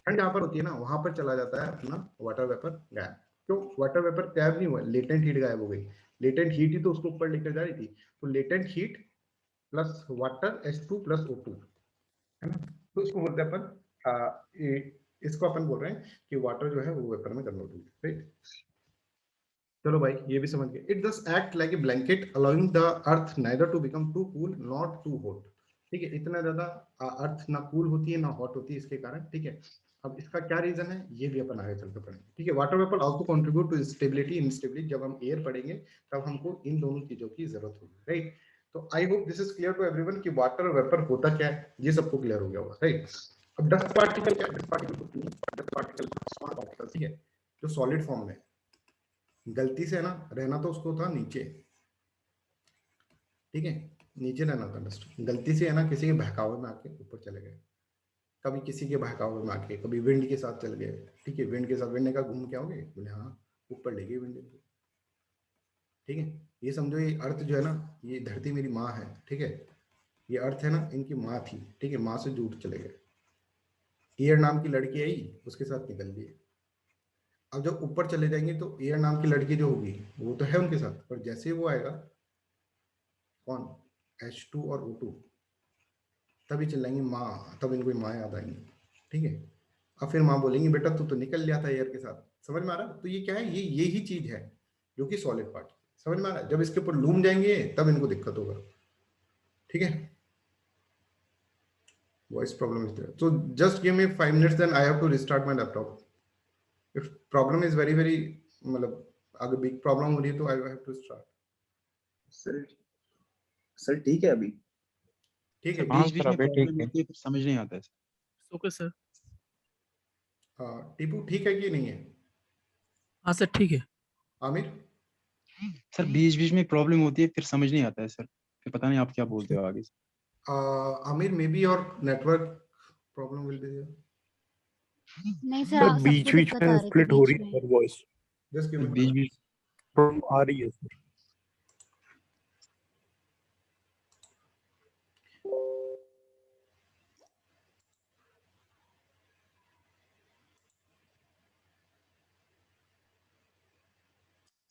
ठंड जहाँ पर होती है ना वहां पर चला जाता है अपना वाटर वेपर गायब. क्यों वाटर वेपर गायब नहीं हुआ? लेटेंट हीट गायब हो गई. लेटेंट हीट ही तो उसको ऊपर लेकर जा रही थी, तो latent heat plus water H2 plus O2 है ना, तो इसको बोलते हैं अपन, इसको अपन बोल रहे हैं कि वाटर जो है वो वेपर में कन्वर्ट होगी, राइट? चलो भाई ये भी समझ गए. It just act like a blanket allowing the earth neither to become too cool not too hot. ठीक है, इतना ज्यादा अर्थ ना कूल होती है ना हॉट होती है इसके कारण, ठीक है। अब इसका क्या रीजन है ये भी अपन आगे चलकर पढ़ेंगे, ठीक है। Water vapour also contribute to stability instability, जब हम एयर पढ़ेंगे तब हमको इन दोनों चीजों की जरूरत होगी, राइट। तो I hope this is clear to everyone कि वाटर वेपर होता क्या है, ये सबको क्लियर हो गया होगा, राइट। अब डस्ट पार्टिकल क्या है? Dust particle, dust particle small particle, ठीक है, जो सॉलिड फॉर्म में गलती से है ना, रहना तो उसको था नीचे, ठीक है, नीचे रहना था डस्ट, गलती से है ना किसी के बहकावे में आके ऊपर चले गए, कभी किसी के बहकावे में आके, कभी विंड के साथ चल गए, ठीक है, विंड के साथ, विंड ने कहा घूम के आओगे, बोले हाँ, ऊपर ले गई विंड, ठीक है। ये समझो ये अर्थ जो है ना, ये धरती मेरी माँ है, ठीक है, ये अर्थ है ना इनकी माँ थी, ठीक है, माँ से जुड़ चले गए, एयर नाम की लड़की आई उसके साथ निकल लिए। अब जब ऊपर चले जाएंगे तो एयर नाम की लड़की जो होगी वो तो है उनके साथ, पर जैसे वो आएगा कौन, H2 और O2, तभी चिल्लाएंगे माँ, तब इनको माँ याद आएंगी, ठीक है। अब फिर माँ बोलेंगी बेटा तू तो निकल लिया था एयर के साथ, समझ में आ रहा है। तो ये क्या है, ये यही चीज है जो कि सॉलिड पार्ट, समझ में आ रहा है। जब इसके ऊपर लूम जाएंगे तब इनको दिक्कत होगा, ठीक है। Voice problem is there, so just give me 5 minutes, then I have to restart my laptop. If problem is very very, मतलब अगर बिग प्रॉब्लम हो रही है तो I have to start. Sir ठीक है अभी। ठीक है, बीच बीच में प्रॉब्लम होती है, कुछ समझ नहीं आता है ओके सर। टीपू ठीक है कि नहीं है? हाँ सर ठीक है। आमिर सर, बीच बीच में प्रॉब्लम होती है, फिर समझ नहीं आता है सर, फिर पता नहीं आप क्या बोलते हो आगे से। आमिर मे बी और network problem will be there. नहीं सर, बीच बीच में स्प्लिट हो रही है वॉइस, जस्ट गिव मी बीच बीच प्रॉब्लम आ रही है सर।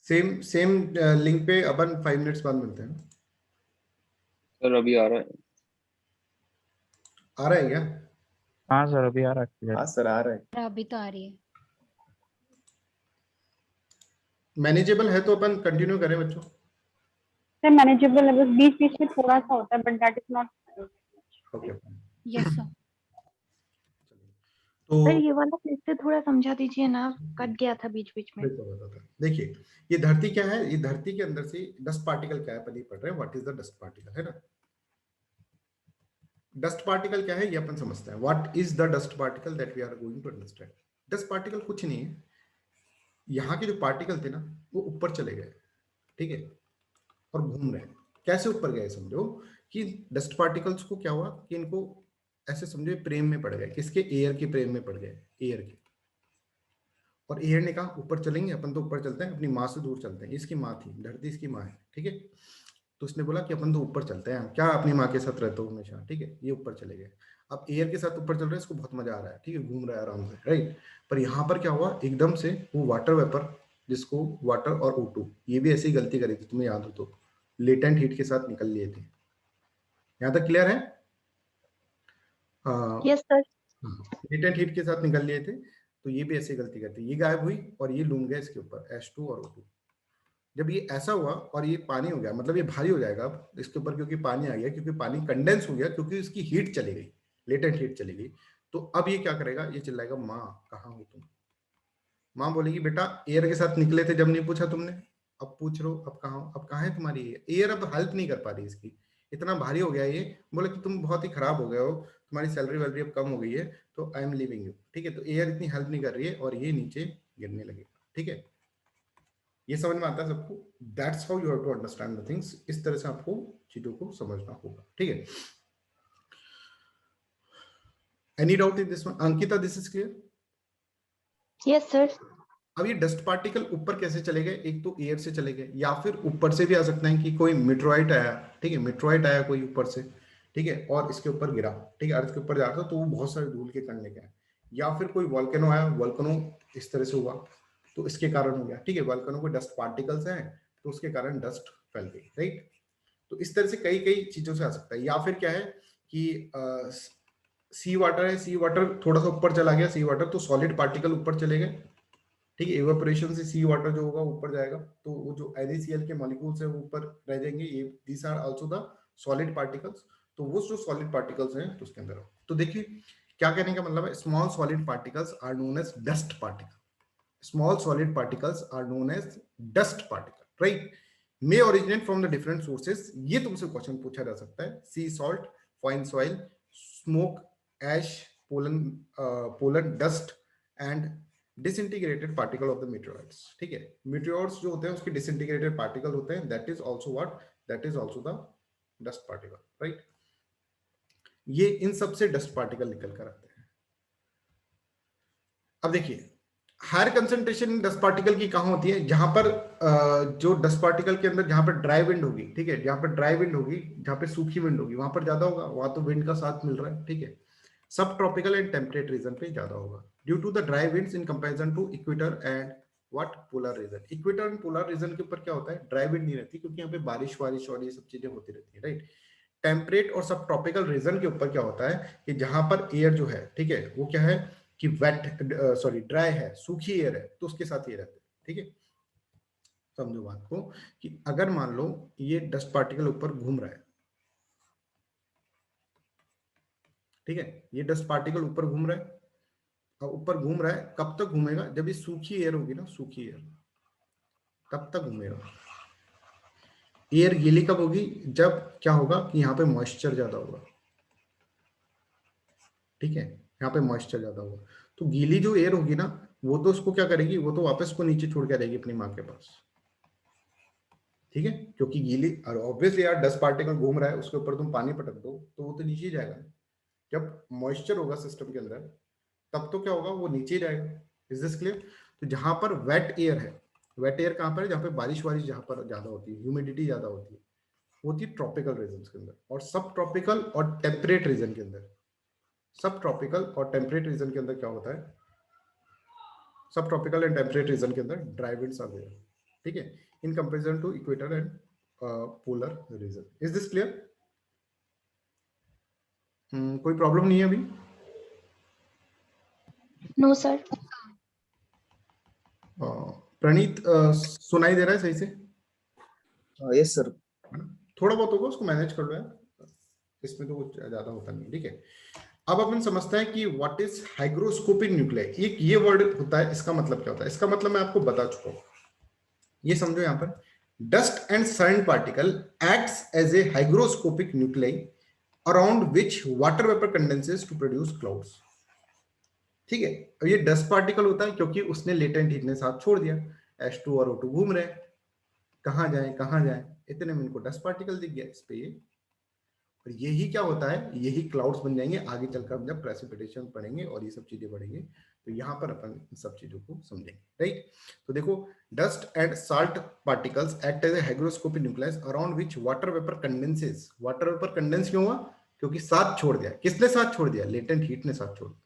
सेम सेम लिंक पे अपन 5 मिनट्स बाद मिलते हैं। सर अभी आ रहा है। आ रहा है क्या? हाँ सर अभी आ रहा है। हाँ सर आ रहा है। अभी तो आ रही है। मैनेजेबल है तो अपन कंटिन्यू करें बच्चों। सर मैनेजेबल है, बस बीच बीच में थोड़ा सा होता है, but that is not okay, yes sir. तो सर ये वाला फिर से थोड़ा समझा दीजिए ना, कट गया था बीच बीच में। देखिए ये धरती क्या है, ये धरती के अंदर से डस्ट पार्टिकल क्या है, पहले पढ़ रहे हैं what is the dust particle, है ना। डस्ट पार्टिकल क्या है ये अपन समझते हैं। What is the dust particle that we are going to understand. Dust particle कुछ नहीं है, यहाँ के जो पार्टिकल थे ना वो ऊपर चले गए, ठीक है, और घूम रहे हैं। कैसे ऊपर गए, समझो कि डस्ट पार्टिकल्स को क्या हुआ कि इनको ऐसे समझो प्रेम में पड़ गए, किसके, एयर के प्रेम में पड़ गए, एयर के। और एयर ने कहा ऊपर चलेंगे, अपन तो ऊपर चलते हैं, अपनी माँ से दूर चलते हैं। इसकी माँ थी, धरती इसकी माँ है, ठीक है। तो उसने बोला कि अपन तो ऊपर चलते हैं, क्या अपनी माँ के साथ रहते हो हमेशा, ठीक है। ये ऊपर चले गए, अब एयर के साथ ऊपर चल रहे हैं, इसको बहुत मजा आ रहा है, ठीक है, घूम रहा है आराम से, राइट। पर यहाँ पर क्या हुआ, एकदम से वो वाटर वेपर, जिसको वाटर और O2, ये भी ऐसी गलती करी थी, तुम्हें याद हो तो, लेटेंट हीट के साथ निकल लिए थे। यहाँ तक क्लियर है? Yes sir. लेटेंट हीट के साथ निकल लिए थे, तो ये भी ऐसी गलती करती, ये गायब हुई और ये लूम गया इसके ऊपर, H2 और O2। जब ये ऐसा हुआ और ये पानी हो गया, मतलब ये भारी हो जाएगा अब इसके ऊपर, क्योंकि पानी आ गया, क्योंकि पानी कंडेंस हो गया, क्योंकि इसकी हीट चली गई, लेटेंट हीट चली गई। तो अब ये क्या करेगा, ये चिल्लाएगा माँ कहाँ हो तुम। माँ बोलेगी बेटा एयर के साथ निकले थे जब नहीं पूछा तुमने, अब पूछ रहे हो, अब कहाँ हो, अब कहाँ है तुम्हारी एयर। अब हेल्प नहीं कर पा रही इसकी, इतना भारी हो गया ये। बोले कि तुम बहुत ही खराब हो गए हो, तुम्हारी सैलरी वैलरी अब कम हो गई है, तो आई एम लीविंग यू, ठीक है। तो एयर इतनी हेल्प नहीं कर रही है और ये नीचे गिरने लगेगा, ठीक है। ये समझ में आता है सबको? That's how you have to understand the things. इस तरह से आपको चीजों को समझना होगा, ठीक है। Any doubt in this one? Ankita, this is clear? Yes sir. अब ये डस्ट पार्टिकल ऊपर कैसे चले गए, एक तो एयर से चले गए, या फिर ऊपर से भी आ सकता है कि कोई मेट्रोइट आया, ठीक है, मेट्रोइट आया कोई ऊपर से, ठीक है, और इसके ऊपर गिरा, ठीक है, अर्थ के ऊपर जाता तो वो बहुत सारे धूल के कण लेके आया। या फिर कोई वॉल्केनो आया, वॉल्केनो इस तरह से हुआ तो इसके कारण हो गया, ठीक है, वॉल्केनो को डस्ट पार्टिकल्स हैं तो उसके कारण डस्ट फैल गई, राइट। तो इस तरह से कई कई चीजों से आ सकता है। या फिर क्या है कि सी वाटर है, सी वाटर थोड़ा सा ऊपर चला गया, सी वाटर तो सॉलिड पार्टिकल ऊपर चले गए, ठीक है, इवेपोरेशन से सी वाटर जो होगा ऊपर जाएगा, तो वो जो NaCl के मॉलिक्यूल्स है वो ऊपर रह जाएंगे, ये these are also the solid particles. तो वो जो सॉलिड पार्टिकल्स हैं तो उसके अंदर हो। तो देखिए क्या कहने का मतलब है, small solid particles are known as dust particle, small solid particles are known as dust particle, right, may originate from the different sources। ये तुमसे क्वेश्चन पूछा जा सकता है, sea salt, fine soil, smoke, ash, pollen dust and disintegrated particle of the meteorites. ठीक है, मीटेओर्स जो होते हैं उसके डिसइंटीग्रेटेड पार्टिकल होते हैं, that is also what, that is also the dust particle, right. ये इन सब से डस्ट पार्टिकल निकल कर आते हैं। अब देखिए हायर कंसंट्रेशन डस्ट पार्टिकल की कहां होती है, जहां पर जो डस्ट पार्टिकल के अंदर जहां पर ड्राई विंड होगी, ठीक है, जहां पर ड्राई विंड होगी, जहां पे सूखी विंड होगी वहां पर ज्यादा होगा, वहां तो विंड का साथ मिल रहा है, ठीक है। सब ट्रॉपिकल एंड टेम्परेट रीजन पे ज्यादा होगा due to the dry winds in comparison to equator and what polar region. Equator and polar region के ऊपर क्या होता है, ड्राई विंड नहीं रहती क्योंकि यहाँ पे बारिश वारिश और ये सब चीजें होती रहती है, राइट। टेम्परेट और सब ट्रॉपिकल रीजन के ऊपर क्या होता है कि जहां पर एयर जो है, ठीक है, वो क्या है कि वेट सॉरी ड्राई है, सूखी एयर है, तो उसके साथ ये रहते हैं, ठीक है। समझो बात को कि अगर मान लो ये डस्ट पार्टिकल ऊपर घूम रहा है, ठीक है, ये डस्ट पार्टिकल ऊपर घूम रहा है, और ऊपर घूम रहा है, कब तक घूमेगा, जब ये सूखी एयर होगी ना, सूखी एयर, तब तक घूमेगा। एयर गीली कब होगी, जब क्या होगा कि यहाँ पे मॉइस्चर ज्यादा होगा, ठीक है, यहाँ पे मॉइस्चर ज्यादा होगा, तो गीली जो एयर होगी ना वो तो उसको क्या करेगी, वो तो वापस को नीचे छोड़ के रहेगी अपनी माँ के पास, ठीक है, क्योंकि गीली और ऑब्वियसली यार डस्ट पार्टिकल घूम रहा है, उसके ऊपर तुम पानी पटक दो तो वो तो नीचे ही जाएगा। जब मॉइस्चर होगा सिस्टम के अंदर तब तो क्या होगा, वो नीचे ही जाएगा। Is this clear? तो जहां पर वेट एयर है, वेट एयर कहां पर है, जहां पर बारिश वारिश जहां पर ज्यादा होती है, ह्यूमिडिटी ज्यादा होती है, होती है ट्रॉपिकल रीजन के अंदर, और सब ट्रॉपिकल और टेम्परेट रीजन के अंदर, सब ट्रॉपिकल और टेम्परेट रीजन के अंदर क्या होता है, सब ट्रॉपिकल एंड टेम्परेट रीजन के अंदर ड्राई विंड्स आर देयर, ठीक है, in comparison to equator and polar region. Is this clear? कोई प्रॉब्लम नहीं है अभी? No sir. प्रणीत सुनाई दे रहा है सही से? Yes sir. थोड़ा बहुत होगा, उसको मैनेज कर लो यार, इसमें तो कुछ ज्यादा होता नहीं, ठीक है। अब अपन समझते हैं कि व्हाट इज हाइग्रोस्कोपिक न्यूक्लियाई। एक ये वर्ड होता है, इसका मतलब क्या होता है, इसका मतलब मैं आपको बता चुका हूं। ये समझो, यहाँ पर dust and sand particle acts as a hygroscopic nuclei around which water vapour condenses to produce clouds, ठीक है। अब ये डस्ट पार्टिकल होता है क्योंकि उसने लेटेंट हीट ने साथ छोड़ दिया, H2 और O2 घूम रहे हैं, कहां जाए, इतने में इनको डस्ट पार्टिकल दिख गया इस पे ये, और यही क्या होता है, यही क्लाउड्स बन जाएंगे आगे चलकर हम जब प्रेसिपिटेशन पढ़ेंगे और ये सब चीजें बढ़ेंगे, तो यहाँ पर अपन इन सब चीजों को समझेंगे, राइट। तो देखो, dust and salt particles act as a hygroscopic nucleus around which water vapour condenses. Water vapour condense क्यों हुआ, क्योंकि साथ छोड़ दिया। किसने साथ छोड़ दिया? लेटेंट हीट ने साथ छोड़ दिया।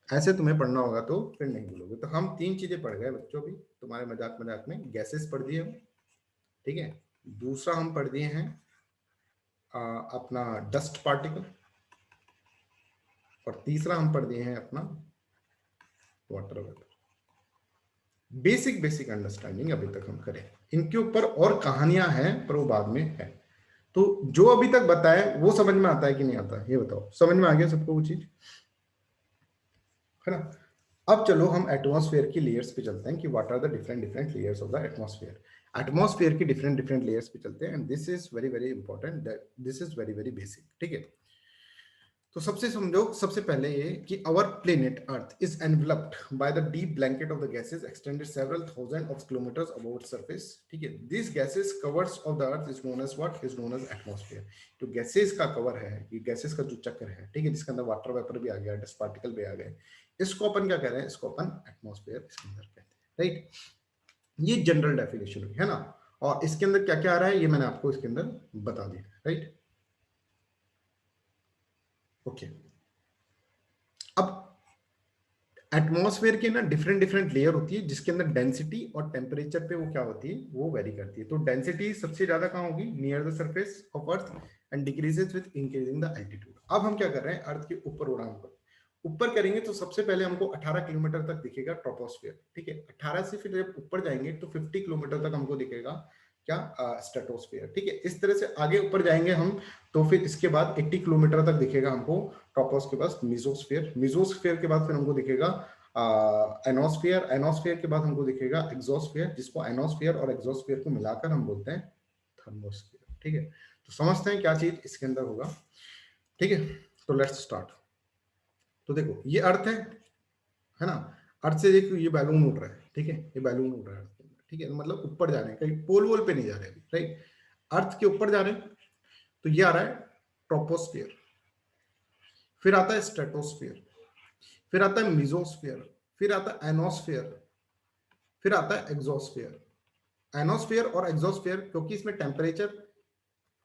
ऐसे तुम्हें पढ़ना होगा तो फिर नहीं भूलोगे। तो हम 3 चीजें पढ़ गए बच्चों, भी तुम्हारे मजाक में गैसेस पढ़ दिए हम, ठीक है। दूसरा हम पढ़ दिए हैं अपना डस्ट पार्टिकल, और तीसरा हम पढ़ दिए हैं अपना वाटर वेपर। बेसिक अंडरस्टैंडिंग अभी तक हम करें, इनके ऊपर और कहानियां हैं पर वो बाद में है। तो जो अभी तक बताया वो समझ में आता है कि नहीं आता, ये बताओ, समझ में आ गया सबको वो चीज, है ना। अब चलो हम एटमॉस्फेयर की लेयर्स पे चलते हैं कि what are the different layers of the atmosphere. Atmosphere की डिफरेंट लेयर्स पे चलते हैं, and this is very important, this is very basic, ठीक है। तो सबसे पहले ये कि our planet earth is enveloped by the deep blanket of the gases extended several thousand of kilometres above its surface, ठीक है। This gases covers of the earth is known as what, is known as atmosphere. तो गैसेस का कवर है, ये गैसेस का जो चक्र है, ठीक है, जिसके अंदर वाटर वेपर भी आ गया, डस्ट पार्टिकल भी आ गए, इसको अपन क्या कह रहे हैं, इसको अपन एटमॉस्फेयर इसके अंदर कहते हैं, राइट। ये जनरल डेफिनेशन हुई, है ना। और इसके अंदर क्या क्या आ रहा है ये मैंने आपको इसके अंदर बता दिया, राइट। ओके, अब एटमॉस्फेयर के ना डिफरेंट लेयर होती है, जिसके अंदर डेंसिटी और टेम्परेचर पे वो क्या होती है, वो वेरी करती है। तो डेंसिटी सबसे ज्यादा कहाँ होगी, near the surface of earth, and decreases with increasing the altitude. अब हम क्या कर रहे हैं, अर्थ के ऊपर उड़ान पर ऊपर करेंगे तो सबसे पहले हमको 18 किलोमीटर तक दिखेगा ट्रोपोस्फेयर, ठीक है। 18 से फिर जब ऊपर जाएंगे तो 50 किलोमीटर तक हमको दिखेगा क्या, स्ट्रेटोस्फीयर। ठीक है, इस तरह से आगे ऊपर जाएंगे हम तो फिर इसके बाद 80 किलोमीटर तक दिखेगा हमको ट्रोपोस के पास मेसोस्फीयर। मेसोस्फीयर के बाद फिर हमको दिखेगा एनोस्फीयर। एनोस्फीयर के बाद हमको दिखेगा एक्सोस्फीयर, जिसको एनोस्फीयर और एक्सोस्फीयर को मिलाकर हम बोलते हैं थर्मोस्फीयर। ठीक है, तो समझते हैं क्या चीज इसके अंदर होगा। ठीक है, तो लेट्स स्टार्ट। तो देखो ये अर्थ है ना, अर्थ से देखो ये बैलून उड़ रहा है। ठीक है, ये बैलून उड़ रहा है अर्थ के अंदर। ठीक है, मतलब ऊपर जा रहे हैं, कहीं पोल वोल पे नहीं जा रहे अभी, राइट, अर्थ के ऊपर जा रहे हैं। तो ये आ रहा है ट्रोपोस्फीयर, फिर आता है स्ट्रेटोस्फीयर, फिर आता है मेसोस्फीयर, फिर आता है एनोस्फीयर, फिर आता है एक्सोस्फीयर। एनोस्फीयर और एक्सोस्फीयर क्योंकि इसमें टेम्परेचर,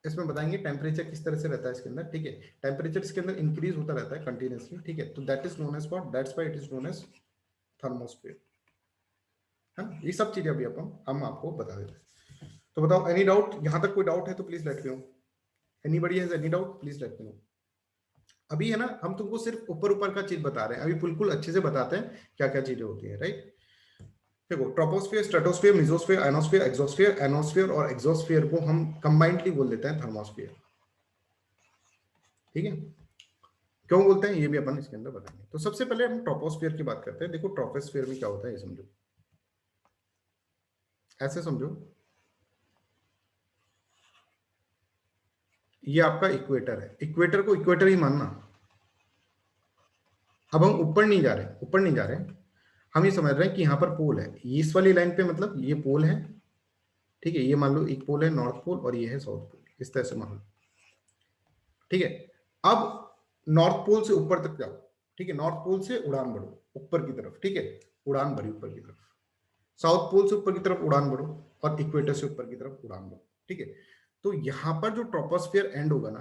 इसमें बताएंगे टेम्परेचर किस तरह से रहता है इसके अंदर। ठीक है, टेम्परेचर इसके अंदर इंक्रीज होता रहता है कंटिन्यूअसली। ठीक है, तो that is known as what, that's why it is known as thermosphere. है ना, ये सब चीजें अभी हम आपको बता देते हैं। तो बताओ, एनी डाउट? यहां तक कोई डाउट है तो please let me know. Anybody has any doubt, please let me know. अभी है ना, हम तुमको सिर्फ ऊपर ऊपर का चीज बता रहे हैं, अभी बिल्कुल अच्छे से बताते हैं क्या क्या चीजें होती है, राइट। देखो, troposphere, stratosphere, mesosphere, ionosphere, exosphere. Ionosphere और एक्सोस्फीयर को हम कंबाइंडली बोल देते हैं थर्मोस्फीयर। ठीक है, क्यों बोलते हैं ये भी अपन इसके अंदर बताएंगे। तो सबसे पहले हम ट्रोपोस्फीयर की बात करते हैं। देखो ट्रोपोस्फीयर में क्या होता है ये समझो, ऐसे समझो, ये आपका इक्वेटर है, इक्वेटर को इक्वेटर ही मानना। अब हम ऊपर नहीं जा रहे, ऊपर नहीं जा रहे, हम ये समझ रहे हैं कि यहाँ पर पोल है, ये इस वाली लाइन पे मतलब ये पोल है। ठीक है, ये मान लो एक पोल है नॉर्थ पोल और ये है साउथ पोल, इस तरह से मान लो। ठीक है, अब नॉर्थ पोल से ऊपर तक जाओ। ठीक है, नॉर्थ पोल से उड़ान बढ़ो ऊपर की तरफ। ठीक है, उड़ान भरी ऊपर की तरफ। साउथ पोल से ऊपर की तरफ उड़ान बढ़ो और इक्वेटर से ऊपर की तरफ उड़ान बढ़ो। ठीक है, तो यहां पर जो ट्रोपोस्फीयर एंड होगा ना,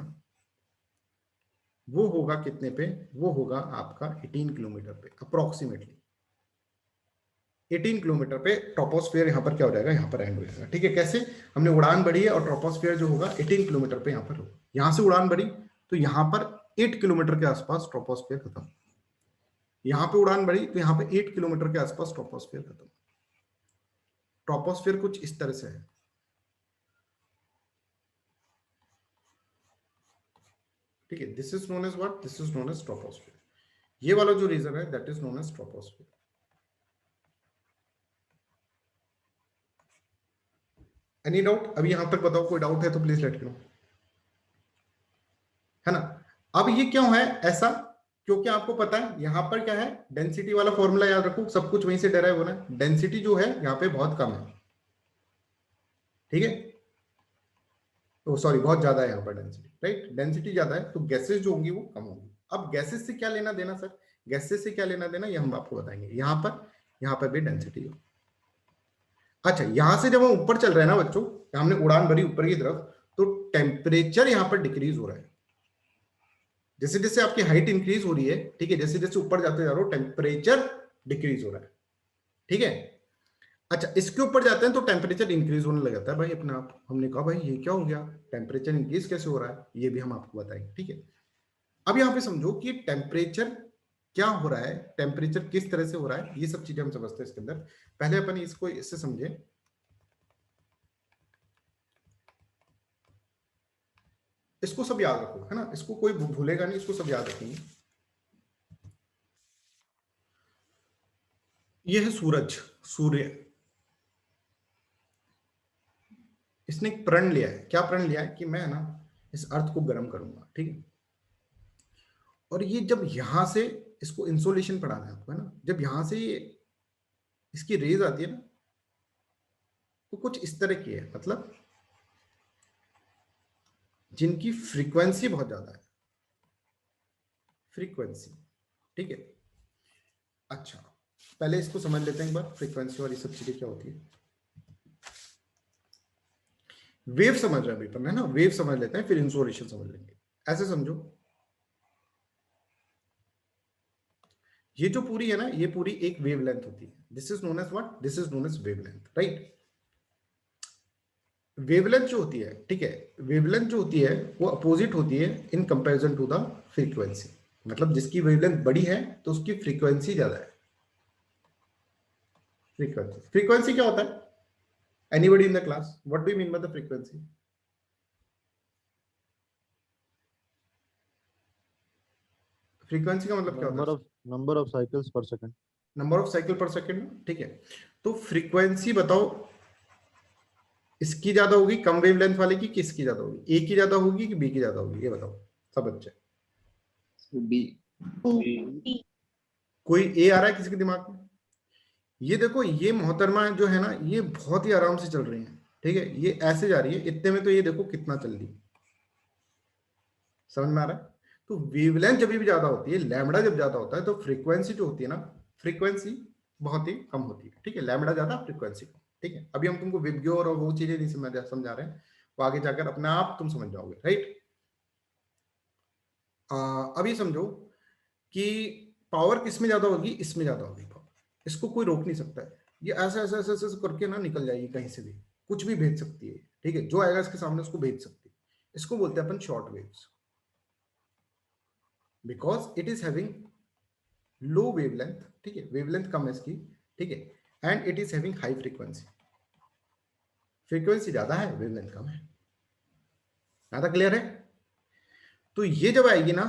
वो होगा कितने पे, वो होगा आपका 18 किलोमीटर पे अप्रोक्सीमेटली। 18 किलोमीटर पे ट्रोपोस्फीयर यहाँ पर क्या हो जाएगा, यहाँ पर एंड हो जाएगा। ठीक है, कैसे, हमने उड़ान बढ़ी है और ट्रोपोस्फीयर जो होगा 18 किलोमीटर पे यहाँ पर होगा। यहाँ से उड़ान बढ़ी तो यहाँ पर 8 किलोमीटर के आसपास ट्रोपोस्फीयर खत्म। यहाँ पे उड़ान बढ़ी तो यहाँ पे 8 किलोमीटर के आसपास ट्रोपोस्फीयर खत्म। ट्रोपोस्फीयर कुछ इस तरह से है। ठीक है, this is known as what, this is known as troposphere. ये वाला जो रीजन है that is known as troposphere. Any doubt? अभी यहां तक बताओ, कोई डाउट है तो प्लीज लेट मी नो, है ना। अब ये क्यों है ऐसा, क्योंकि आपको पता है यहां पर क्या है, डेंसिटी वाला फॉर्मूला याद रखो, सब कुछ वहीं से डेराइव हो रहा है। डेंसिटी जो है यहाँ पे बहुत कम है। ठीक है, तो सॉरी बहुत ज्यादा है यहाँ पर डेंसिटी, राइट। डेंसिटी ज्यादा है तो गैसेस जो होंगी वो कम होंगी। अब गैसेस से क्या लेना देना सर, गैसेस से क्या लेना देना ये हम आपको बताएंगे। यहाँ पर भी डेंसिटी हो। अच्छा, यहां से जब हम ऊपर चल रहे हैं ना बच्चों, हमने उड़ान भरी ऊपर की तरफ, तो टेम्परेचर यहाँ पर डिक्रीज हो रहा है। जैसे जैसे आपकी हाइट इंक्रीज हो रही है, ठीक है, जैसे जैसे ऊपर जाते जा रहे हो टेम्परेचर डिक्रीज हो रहा है। ठीक है, अच्छा इसके ऊपर जाते हैं तो टेम्परेचर इंक्रीज होने लग जाता है भाई अपने आप। हमने कहा भाई ये क्या हो गया, टेम्परेचर इंक्रीज कैसे हो रहा है, ये भी हम आपको बताएंगे। ठीक है, अब यहाँ पे समझो कि टेम्परेचर क्या हो रहा है, टेम्परेचर किस तरह से हो रहा है, ये सब चीजें हम समझते हैं इसके अंदर। पहले अपन इसको इससे समझे। इसको सब याद रखो, है ना, इसको कोई भूलेगा नहीं, इसको सब याद रखेंगे। ये है सूरज, सूर्य। इसने एक प्रण लिया है। क्या प्रण लिया है कि मैं ना इस अर्थ को गर्म करूंगा। ठीक है, और ये जब यहां से, इसको इंसोलेशन पढ़ाना है आपको, है ना, जब यहां से इसकी रेज आती है ना तो कुछ इस तरह की है, मतलब जिनकी फ्रीक्वेंसी बहुत ज्यादा है, फ्रीक्वेंसी। ठीक है, अच्छा पहले इसको समझ लेते हैं एक बार, फ्रीक्वेंसी और ये सब चीजें क्या होती है। वेव समझ रहे हैं अभी, है ना, वेव समझ लेते हैं फिर इंसोलेशन समझ लेंगे। ऐसे समझो, ये जो पूरी है ना, ये पूरी एक वेवलेंथ होती है। This is known as what, this is known as wavelength, right. Wavelength जो होती है, ठीक है, वेवलेंथ जो होती है वो अपोजिट होती है in comparison to the frequency. मतलब जिसकी वेवलेंथ बड़ी है तो उसकी फ्रीक्वेंसी ज्यादा है। फ्रीक्वेंसी क्या होता है, Anybody in the class, what do you mean by the frequency? Frequency का मतलब क्या होता है? नंबर ऑफ साइकिल्स पर सेकंड। नंबर ऑफ साइकिल पर सेकंड, ठीक है। तो फ्रीक्वेंसी बताओ, इसकी ज्यादा होगी कम वेवलेंथ वाले की, किसकी ज्यादा होगी? ए की ज्यादा होगी कि बी की ज्यादा होगी? ये बताओ सब बच्चे। बी। कोई ए आ रहा है किसी के दिमाग में? ये देखो, ये मोहतरमा जो है ना, ये बहुत ही आराम से चल रही है, ठीक है। ये ऐसे जा रही है, इतने में तो ये देखो कितना चल रही है, समझ में आ रहा है? तो वेवलेंथ जब भी ज्यादा होती है, लैम्बडा जब ज्यादा होता है, तो फ्रीक्वेंसी जो होती है ना, फ्रीक्वेंसी बहुत ही कम होती है, ठीक है। लैम्बडा ज्यादा, फ्रीक्वेंसी कम, ठीक है। अभी हम तुमको विबग्योर और वो चीजें नहीं समझा रहे हैं, वो आगे जाकर अपने आप तुम समझ जाओगे, राइट। अभी समझो कि पावर किस में ज्यादा होगी? इसमें ज्यादा होगी पावर। इसको कोई रोक नहीं सकता है, ये ऐसा ऐसा ऐसा ऐसा करके ना निकल जाएगी, कहीं से भी कुछ भी भेज सकती है, ठीक है। जो आएगा इसके सामने उसको भेज सकती है। इसको बोलते हैं अपन short waves, because it is having low wavelength, ठीक है। वेवलेंथ कम है इसकी, ठीक है, and it is having high frequency. Frequency ज्यादा है, वेवलेंथ कम है। ज्यादा क्लियर है? तो ये जब आएगी ना,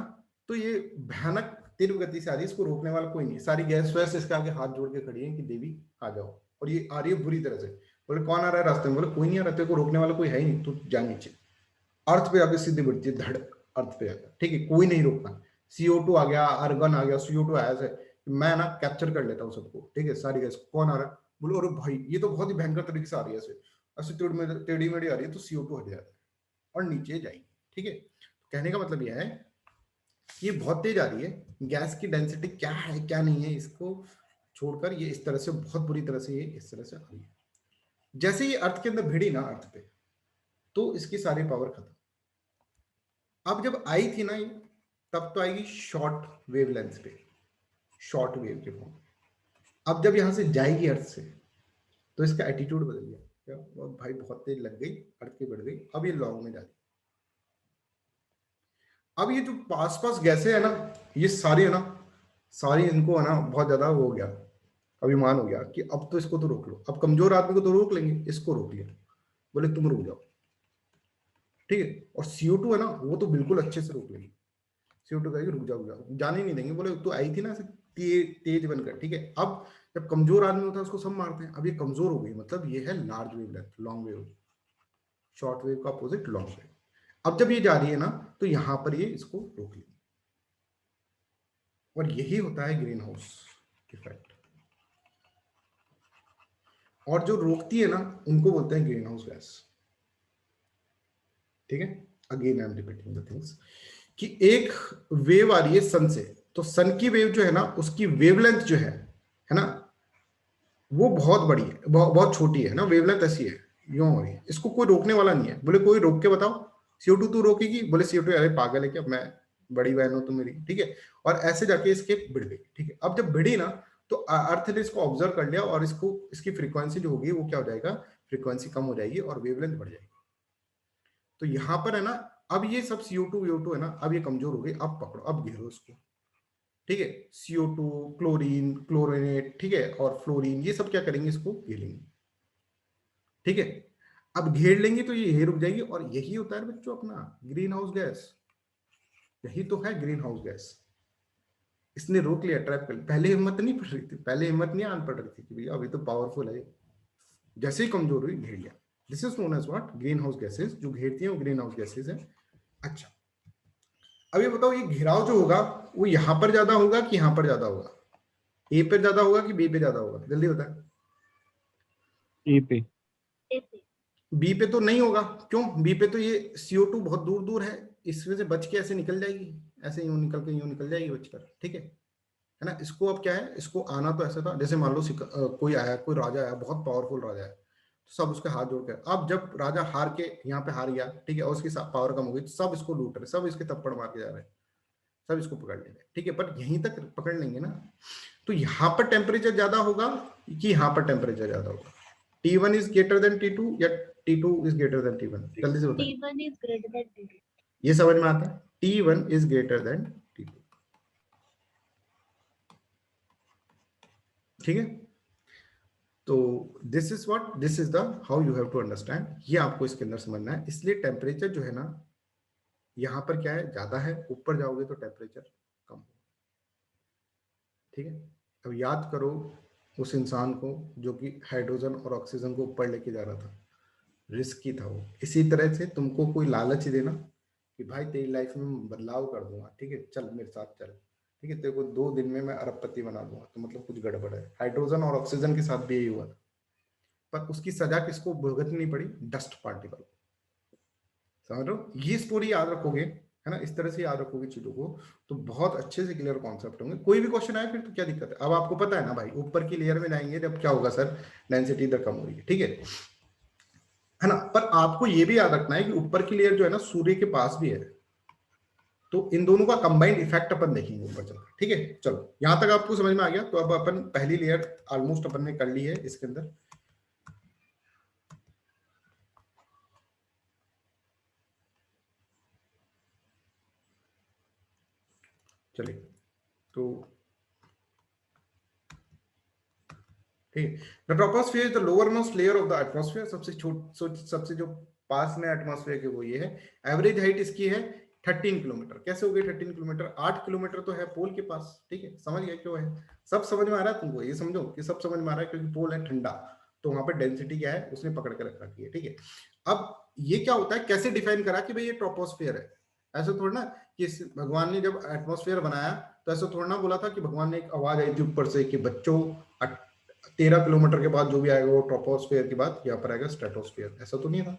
तो ये भयानक तीव्र गति से आ रही है, इसको रोकने वाला कोई नहीं। सारी गैस वैस इसके आगे हाथ जोड़ के खड़ी है कि देवी आ जाओ, और ये आ रही है बुरी तरह से। बोले कौन आ रहा है रास्ते में? बोले कोई नहीं आ रहा, तेरे को रोकने वाला कोई है ही नहीं, तू जा नीचे। अर्थ पे आके सीधी बढ़ती है, धड़ अर्थ पे आकर, ठीक है, कोई नहीं रोकना। CO2 आ गया, आर्गन आ गया, CO2 आया से मैं ना कैप्चर कर लेता हूँ सबको, ठीक है, सारी गैस। कौन आ रहा है? बोलो अरे भाई ये तो बहुत ही भयंकर तरीके से आ रही है, ऐसे टेढ़ी मेढ़ी आ रही है, तो CO2 हट जाता है और नीचे जाएगी, ठीक है। कहने का मतलब यह है, ये बहुत तेज आ रही है, गैस की डेंसिटी क्या है क्या नहीं है इसको छोड़कर ये इस तरह से बहुत बुरी तरह से ये इस तरह से आ रही है। जैसे ये अर्थ के अंदर भिड़ी ना, अर्थ पे, तो इसकी सारी पावर खत्म। अब जब आई थी ना ये, तब तो आएगी शॉर्ट वेवलेंथ पे, शॉर्ट वेव के फॉर्म। अब जब यहां से जाएगी अर्थ से, तो इसका एटीट्यूड बदल गया, क्या भाई बहुत तेज लग गई, अर्थ की बढ़ गई, अब ये लॉन्ग में जा रही। अब ये जो पास पास गैसें है ना, ये सारी है ना, सारी इनको है ना बहुत ज्यादा वो हो गया, अभिमान हो गया कि अब तो इसको तो रोक लो। अब कमजोर आदमी को तो रोक लेंगे, इसको रोक लिया, बोले तुम रुक जाओ, ठीक है। और CO2 है ना, वो तो बिल्कुल अच्छे से रोक लेगी। CO2 कहेगी रुक जाओ, जाने नहीं देंगे, बोले तो आई थी ना ऐसे तेज बनकर, ठीक है। अब जब कमजोर आदमी होता है उसको सब मारते हैं, अब ये कमजोर हो गई, मतलब ये है large wavelength, long wave. Short wave का अपोजिट लॉन्ग वेव। अब जब ये जा रही है ना, तो यहां पर ये इसको रोक लेगी, और यही होता है ग्रीन हाउस इफेक्ट। और जो रोकती है ना, उनको बोलते हैं ग्रीन हाउस गैस, ठीक है। Again I am repeating the things कि एक वेव आ रही है सन से, तो सन की वेव जो है ना, उसकी वेवलेंथ जो है ना, वो बहुत बड़ी है, बहुत छोटी है ना, वेवलेंथ ऐसी है, यूं हो रही है, इसको कोई रोकने वाला नहीं है। बोले कोई रोक के बताओ, CO2 तू रोकेगी? बोले CO2 अरे पागल है क्या, मैं बड़ी बहन हूं तो मेरी, ठीक है। और ऐसे जाके इसके भिड़ गई, ठीक है। अब जब भिड़ी ना, तो अर्थ ने इसको ऑब्जर्व कर लिया, और इसको इसकी फ्रीक्वेंसी जो होगी वो क्या हो जाएगा, फ्रीक्वेंसी कम हो जाएगी और वेवलेंथ बढ़ जाएगी। तो यहां पर है ना, अब ये सब CO2 है ना, अब ये कमजोर हो गई, अब पकड़ो, अब घेरो इसको, ठीक है। CO2, क्लोरीन, क्लोरिनेट, ठीक है, और फ्लोरीन, ये सब क्या करेंगे, इसको घेरेंगे, ठीक है। अब घेर लेंगे तो ये रुक जाएगी, और यही होता है बच्चों अपना ग्रीन हाउस गैस। यही तो है ग्रीन हाउस गैस। इसने रोक लिया, ट्रैप कर लिया। पहले हिम्मत नहीं पड़ रही थी, पहले हिम्मत नहीं आन पड़ रही थी कि भैया अभी तो पावरफुल है, जैसे ही कमजोर हुई घेर लिया। This is known as what, greenhouse gases. जो घेरती हैं वो ग्रीन हाउस गैसेस है। अच्छा, अब ये बताओ, ये घेराव जो होगा वो यहां पर ज्यादा होगा कि यहां पर ज्यादा होगा? ए पे ज्यादा होगा कि बी पे ज्यादा होगा? जल्दी बताएं। ए पे। बी पे तो नहीं होगा, क्यों? बी पे तो ये CO2 बहुत दूर दूर है, इसमें से बच के ऐसे निकल जाएगी, ऐसे यूं निकल के यूं निकल जाएगी बचकर, ठीक है ना। इसको अब क्या है, इसको आना तो ऐसा था, जैसे मान लो कोई आया, कोई राजा आया, बहुत पावरफुल राजा है, तो सब उसके हाथ जोड़ के, अब जब राजा हार के यहाँ पे हार गया, ठीक है, और उसकी पावर कम हो गई, तो सब इसको लूट रहे, सब इसके थप्पड़ मार के जा रहे हैं, सब इसको पकड़ ले रहे, ठीक है। पर यहीं तक पकड़ लेंगे ना, तो यहाँ पर टेम्परेचर ज्यादा होगा कि यहाँ पर टेम्परेचर ज्यादा होगा? T1 is greater than T2 या T2 is greater than T1? जल्दी से बताओ। T1 is greater than T2. ये समझ में आता है? T1 is greater than T2, ठीक है। तो this is what, this is the how you have to understand, ये आपको इसके अंदर समझना है। इसलिए टेम्परेचर जो है ना यहाँ पर क्या है, ज्यादा है, ऊपर जाओगे तो टेम्परेचर कम हो। ठीक है, अब याद करो उस इंसान को जो कि हाइड्रोजन और ऑक्सीजन को ऊपर लेके जा रहा था, रिस्की था वो। इसी तरह से तुमको कोई लालच देना कि भाई तेरी लाइफ में बदलाव कर दूंगा, ठीक है, चल मेरे साथ चल, ठीक है, तेरे को 2 दिन में मैं अरबपति बना दूंगा, तो मतलब कुछ गड़बड़ है। हाइड्रोजन और ऑक्सीजन के साथ भी यही हुआ था, पर उसकी सजा किसको भुगतनी पड़ी? Dust particle. समझ रहे हो? ये स्टोरी याद रखोगे, है ना, इस तरह से याद रखोगे चीजों को, तो बहुत अच्छे से क्लियर कॉन्सेप्ट होंगे। कोई भी क्वेश्चन आए फिर तो क्या दिक्कत है? अब आपको पता है ना भाई, ऊपर की लेयर में जाएंगे जब क्या होगा सर, डेंसिटी इधर कम हो रही है, ठीक है ना। पर आपको ये भी याद रखना है कि ऊपर की लेयर जो है ना सूर्य के पास भी है, तो इन दोनों का कंबाइंड इफेक्ट अपन देखेंगे ऊपर चलकर, ठीक है। चलो यहां तक आपको समझ में आ गया, तो अब अपन पहली लेयर ऑलमोस्ट अपन ने कर ली है इसके अंदर। चलिए, तो ठीक, the troposphere is the lowermost layer of the atmosphere, सबसे जो पास में एटमॉस्फेयर के वो ये है। एवरेज हाइट इसकी है 13 किलोमीटर। कैसे हो गई 13 किलोमीटर? 8 किलोमीटर तो है पोल के पास, ठीक है, समझ गया क्यों है? सब समझ में आ रहा है तुमको? ये समझो कि सब समझ में आ रहा है, क्योंकि पोल है ठंडा, तो वहां पर डेंसिटी क्या है उसने पकड़ के रख रखी है, ठीक है। अब ये क्या होता है, कैसे डिफाइन करा कि भाई ये ट्रोपोस्फियर है? ऐसा थोड़ा ना कि भगवान ने जब एटमॉस्फेयर बनाया तो ऐसा थोड़ा ना बोला था कि भगवान ने एक आवाज आई थी ऊपर से कि बच्चों 13 किलोमीटर के बाद जो भी आएगा वो ट्रोपोस्फियर के बाद यहाँ पर आएगा स्ट्रेटोस्फियर। ऐसा तो नहीं था,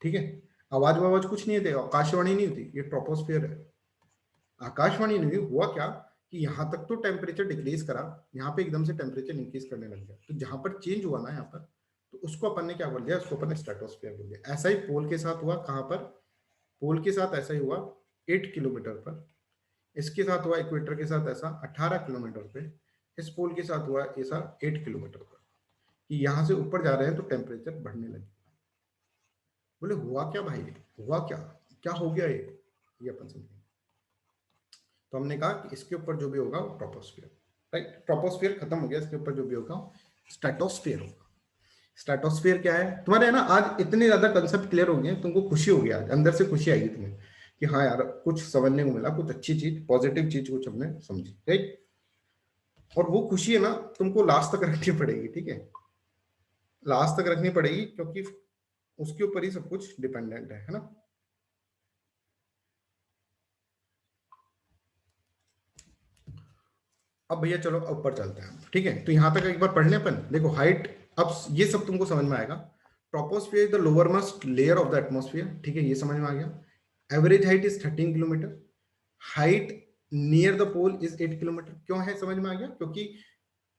ठीक है। आवाज कुछ नहीं थे, आकाशवाणी नहीं थी, ये ट्रोपोस्फियर है, आकाशवाणी नहीं हुई। हुआ क्या कि यहाँ तक तो टेम्परेचर डिक्रीज करा, यहाँ पे एकदम से टेम्परेचर इंक्रीज करने लग गया, तो जहां पर चेंज हुआ ना यहाँ पर, तो उसको अपन ने क्या बोल दिया, उसको अपन ने स्ट्रेटोस्फियर बोल दिया। ऐसा ही पोल के साथ हुआ, कहाँ पर? पोल के साथ ऐसा ही हुआ 8 किलोमीटर पर, इसके साथ हुआ इक्वेटर के साथ ऐसा 18 किलोमीटर पे, इस पोल के साथ हुआ ऐसा 8 किलोमीटर पर, कि यहां से ऊपर जा रहे हैं तो टेम्परेचर बढ़ने लगे। बोले हुआ क्या भाई, हुआ क्या, क्या हो गया ये अपन समझेंगे। तो हमने कहा कि इसके ऊपर जो भी होगा ट्रोपोस्फियर, राइट, ट्रोपोस्फियर खत्म हो गया, इसके ऊपर जो भी होगा स्ट्रेटोस्फियर होगा। स्ट्रेटोस्फियर क्या है तुम्हारे, है ना, आज इतने ज्यादा कंसेप्ट क्लियर हो गए, तुमको खुशी होगी, आज अंदर से खुशी आएगी तुम्हें कि हाँ यार कुछ समझने को मिला, कुछ अच्छी चीज, पॉजिटिव चीज कुछ हमने समझी, राइट। और वो खुशी है ना तुमको लास्ट तक रखनी पड़ेगी, ठीक है, लास्ट तक रखनी पड़ेगी, क्योंकि उसके ऊपर ही सब कुछ डिपेंडेंट है ना। अब भैया चलो ऊपर चलते हैं, ठीक है। तो यहां तक एक बार पढ़ लें अपन। देखो हाइट, अब ये सब तुमको समझ में आएगा। Troposphere is the lowermost layer of the atmosphere, ठीक है, ये समझ में आ गया। Average height is 13 kilometre, height near the pole is 8 kilometre. क्यों है, समझ में आ गया, क्योंकि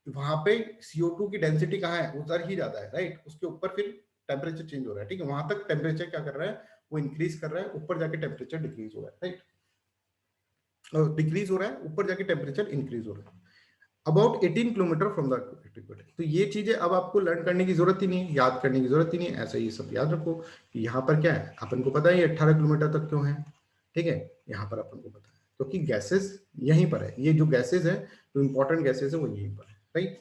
वहां पे CO2 की डेंसिटी कहाँ है, उधर ही ज्यादा है, राइट, उसके ऊपर फिर टेम्परेचर चेंज हो रहा है, ठीक है, वहां तक टेम्परेचर क्या कर रहा है, वो इंक्रीज कर रहा है, ऊपर जाके टेम्परेचर डिक्रीज हो रहा है, राइट, डिक्रीज हो रहा है, ऊपर जाके टेम्परेचर इंक्रीज हो रहा है। About 18 kilometre from the equator. तो ये चीजें अब आपको लर्न करने की जरूरत ही नहीं है, याद करने की जरूरत ही नहीं है, ऐसा ये सब याद रखो कि यहाँ पर क्या है, अपन को पता है ये 18 किलोमीटर तक क्यों है, ठीक है, यहाँ पर अपन को पता है क्योंकि गैसेस यहीं पर है, ये जो गैसेस है, जो इंपॉर्टेंट गैसेस है वो यहीं पर है, राइट।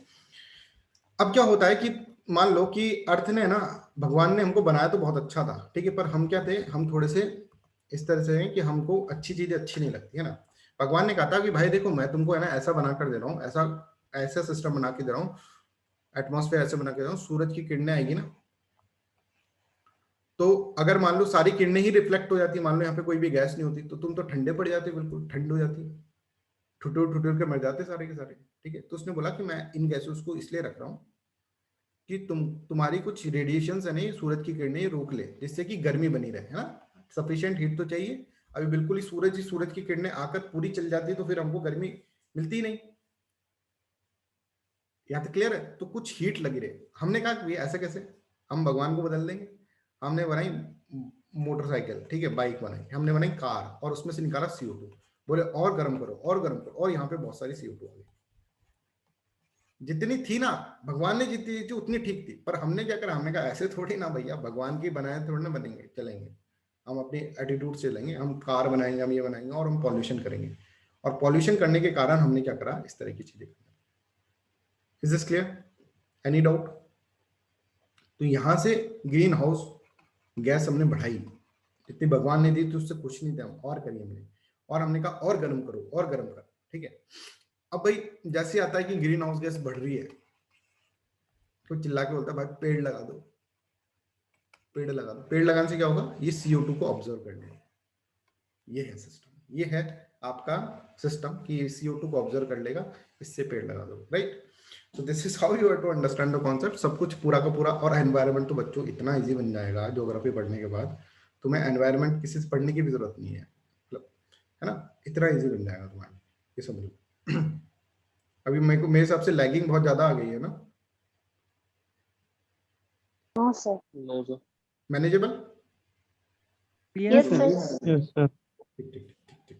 अब क्या होता है कि मान लो कि अर्थ ने ना, भगवान ने हमको बनाया तो बहुत अच्छा था, ठीक है, पर हम क्या थे, हम थोड़े से इस तरह से हैं कि हमको अच्छी चीजें अच्छी नहीं लगती है ना। भगवान ने कहा था कि भाई देखो मैं तुमको है ना ऐसा बना कर दे रहा हूँ, ऐसा सिस्टम बना के दे रहा हूँ, एटमॉस्फेयर ऐसे बना के दे रहा हूँ, सूरज की किरणें आएगी ना, तो अगर मान लो सारी किरणें ही रिफ्लेक्ट हो जाती, मान लो यहाँ पे कोई भी गैस नहीं होती, तो तुम तो ठंडे पड़ जाते, बिल्कुल ठंड हो जाती, ठुठुर ठुठुर के मर जाते सारे के सारे, ठीक है। तो उसने बोला कि मैं इन गैसेस को इसलिए रख रहा हूँ कि तुम्हारी कुछ रेडिएशन है नहीं, सूरज की किरणें रोक ले, जिससे कि गर्मी बनी रहे, है ना, सफिशिएंट हीट तो चाहिए। अभी बिल्कुल ही सूरज की किरणें आकर पूरी चल जाती तो फिर हमको गर्मी मिलती ही नहीं। यहाँ तक क्लियर है? तो कुछ हीट लगी रहे, हमने कहा कि ऐसा कैसे, हम भगवान को बदल देंगे। हमने बनाई मोटरसाइकिल, ठीक है, बाइक बनाई, हमने बनाई कार, और उसमें से निकाला CO2, बोले और गर्म करो और गर्म करो, और यहाँ पे बहुत सारी CO2 आ गई। जितनी थी ना, भगवान ने जितनी दी थी उतनी ठीक थी, पर हमने क्या करा, हमने कहा ऐसे थोड़ी ना भैया, भगवान की बनाए थोड़ी ना बनेंगे, चलेंगे, हम अपनी एटीट्यूड से चलेंगे, हम कार बनाएंगे, हम ये बनाएंगे, और हम पॉल्यूशन करेंगे, और पॉल्यूशन करने के कारण हमने क्या करा, इस तरह की चीजें। Is this clear? Any doubt? तो यहां से ग्रीन हाउस गैस हमने बढ़ाई, जितनी भगवान ने दी थी उससे कुछ नहीं था, हम और करिए हमने, और हमने कहा और गर्म करो और गर्म करो, ठीक है। अब भाई जैसे आता है कि ग्रीन हाउस गैस बढ़ रही है, तो चिल्ला के बोलता है भाई पेड़ लगा दो, पेड़ लगा दो। पेड़ लगाने से क्या होगा, ये CO2 को ऑब्जर्व कर लेगा। ये है सिस्टम, ये है आपका सिस्टम कि CO2 को ऑब्जर्व कर लेगा, इससे पेड़ लगा दो, right. So this is how you have to understand the concept. सब कुछ पूरा का पूरा, और एनवायरनमेंट तो बच्चों इतना इजी बन जाएगा ज्योग्राफी पढ़ने के बाद, तुम्हें एनवायरनमेंट किसी से पढ़ने की भी जरूरत नहीं है, मतलब है ना, इतना इजी बन जाएगा तुम्हारा, ये समझो। अभी मेरे हिसाब से लैगिंग बहुत ज्यादा आ गई है ना, no sir. No, sir. Manageable? Yes sir. Yes, sir. ठीक ठीक ठीक ठीक।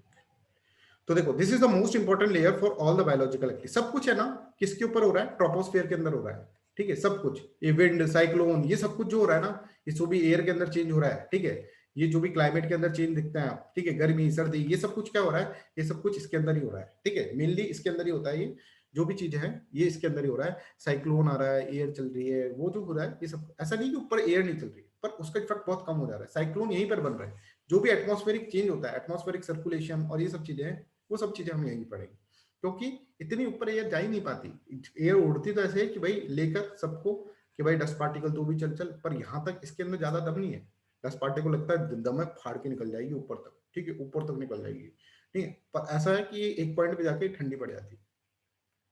तो देखो, this is the most important layer for all the biological activity. सब कुछ है ना किसके ऊपर हो रहा है, ट्रोपोस्फियर के अंदर हो रहा है, ठीक है। सब कुछ, ये विंड, साइक्लोन, ये सब कुछ जो हो रहा है ना, ये जो भी एयर के अंदर चेंज हो रहा है, ठीक है, ये जो भी क्लाइमेट के अंदर चेंज दिखता है, ठीक है, गर्मी सर्दी, ये सब कुछ क्या हो रहा है, ये सब कुछ इसके अंदर ही हो रहा है, ठीक है। मेनली इसके अंदर ही होता है, ये जो भी चीज है ये इसके अंदर ही हो रहा है। साइक्लोन आ रहा है, एयर चल रही है, वो जो हो रहा है ये सब, ऐसा नहीं कि ऊपर एयर नहीं चल रही, पर उसका इफेक्ट बहुत कम हो जा रहा है। साइक्लोन यहीं पर बन रहा है, जो भी एटमॉस्फेरिक चेंज होता है, एटमॉस्फेरिक सर्कुलेशन और ये सब चीजें हैं, वो सब चीजें हम यहीं पढ़ेंगे, क्योंकि इतनी ऊपर एयर जा ही नहीं पाती। एयर उड़ती तो ऐसे है कि भाई लेकर सबको कि भाई डस्ट पार्टिकल तो भी चल चल, पर यहाँ तक इसके अंदर ज्यादा दम नहीं है। डस्ट पार्टिकल लगता है दम है, फाड़ के निकल जाएगी ऊपर तक, ठीक है, ऊपर तक निकल जाएगी, ठीक है। पर ऐसा है कि एक पॉइंट पे जाके ठंडी पड़ जाती है,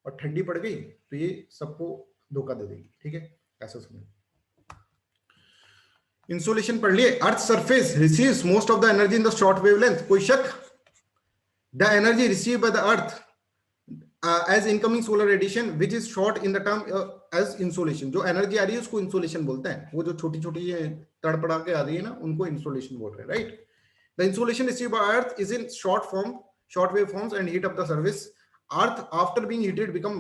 और ठंडी पड़ गई तो ये सबको धोखा दे देगी, ठीक है, ऐसा समझो। इंसोलेशन पढ़ लिए। Earth surface receives most of the energy in the short wavelength, कोई शक? The energy receive by the earth as incoming solar radiation which is short in the term as insolation. जो एनर्जी आ रही है उसको इंसोलेशन बोलते हैं, वो जो छोटी छोटी तड़पड़ा के आ रही है ना, उनको इंसोलेशन बोल रहे हैं, right. The insolation receive by earth is in short wave forms and heat up the surface. Earth after being heated become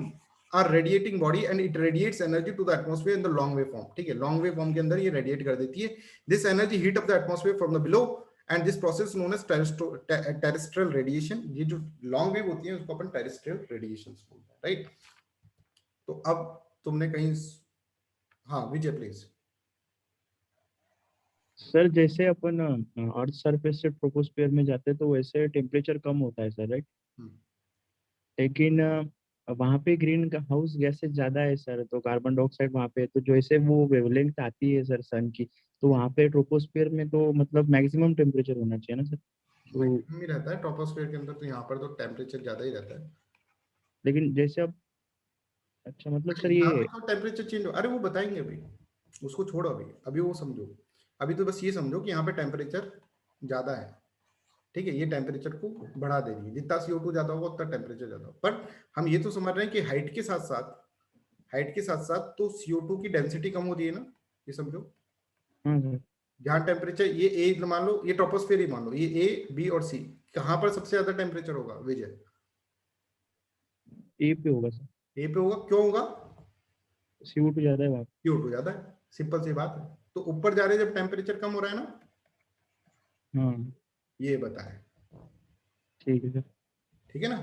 a radiating body and it radiates energy to the atmosphere in the long wave form, ठीक है। long wave form के अंदर ये radiate कर देती है। This energy heat up the atmosphere from the below and this process known as terrestrial radiation। ये जो long wave होती है उसको अपन terrestrial radiations बोलते हैं, राइट। तो अब तुमने कहीं, हाँ विजय प्लीज। सर जैसे अपन अर्थ सरफेस से ट्रोपोस्फियर में जाते हैं तो वैसे टेम्परेचर कम होता है सर, राइट। लेकिन वहाँ पे ग्रीन हाउस गैसेस ज्यादा है सर, तो कार्बन डाइऑक्साइड वहाँ पे, तो जैसे वो वेवलेंथ आती है सर सन की, तो वहाँ पे ट्रोपोस्फियर में तो मतलब मैक्सिमम टेम्परेचर होना चाहिए ना सर। तो ही रहता है ट्रोपोस्फियर के अंदर, तो यहाँ पर तो टेम्परेचर ज्यादा ही रहता है। लेकिन जैसे अब, अच्छा मतलब सर ये टेम्परेचर चेंज हो, अरे वो बताएंगे अभी, उसको छोड़ो अभी, अभी वो समझो। अभी तो बस ये समझो कि यहाँ पे टेम्परेचर ज्यादा है, ठीक है, ये टेम्परेचर को बढ़ा दे रही है। जितना CO2 ज्यादा होगा उतना टेम्परेचर ज्यादा होगा। पर हम ये तो समझ रहे हैं कि हाइट के साथ साथ तो CO2 की डेंसिटी कम हो रही है ना, ये समझो। हाँ सर। जहाँ टेम्परेचर ये ए मान लो, ये ट्रोपोस्फियर ही मान लो, ये A, B और C, कहाँ पर सबसे ज्यादा टेम्परेचर होगा विजय? ए पे होगा सर। ए पे होगा, क्यों होगा? CO2 ज्यादा है वहाँ पे। CO2 ज्यादा है, सिंपल सी बात है। तो ऊपर जा रहे जब टेम्परेचर कम हो रहा है ना, हाँ ये बताए, ठीक है सर। ठीक है ना।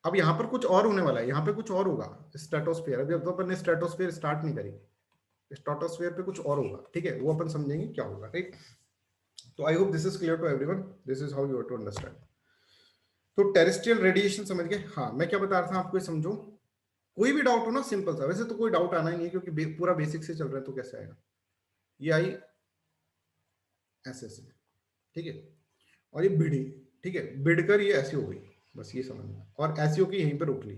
अब यहाँ पर कुछ और होने वाला है, यहाँ पे कुछ और होगा, स्ट्रेटोस्फेयर। अभी तो अपन ने स्ट्रेटोस्फेयर स्टार्ट नहीं करी, स्ट्रेटोस्फेयर पे कुछ और होगा, ठीक है, वो अपन समझेंगे क्या होगा, राइट। तो I hope this is clear to everyone, this is how you have to understand. तो टेरेस्ट्रियल रेडिएशन समझ गए। हाँ, मैं क्या बता रहा था आपको, समझो। कोई भी डाउट हो ना, सिंपल सा, वैसे तो कोई डाउट आना ही नहीं है क्योंकि पूरा बेसिक से चल रहा है, तो कैसे आएगा। ये आई ऐसे ऐसे, ठीक है, और ये बिड़ी, ठीक है, बिड़कर ये ऐसी हो गई, बस ये समझना। और ऐसी होकर यहीं पर रोक ली,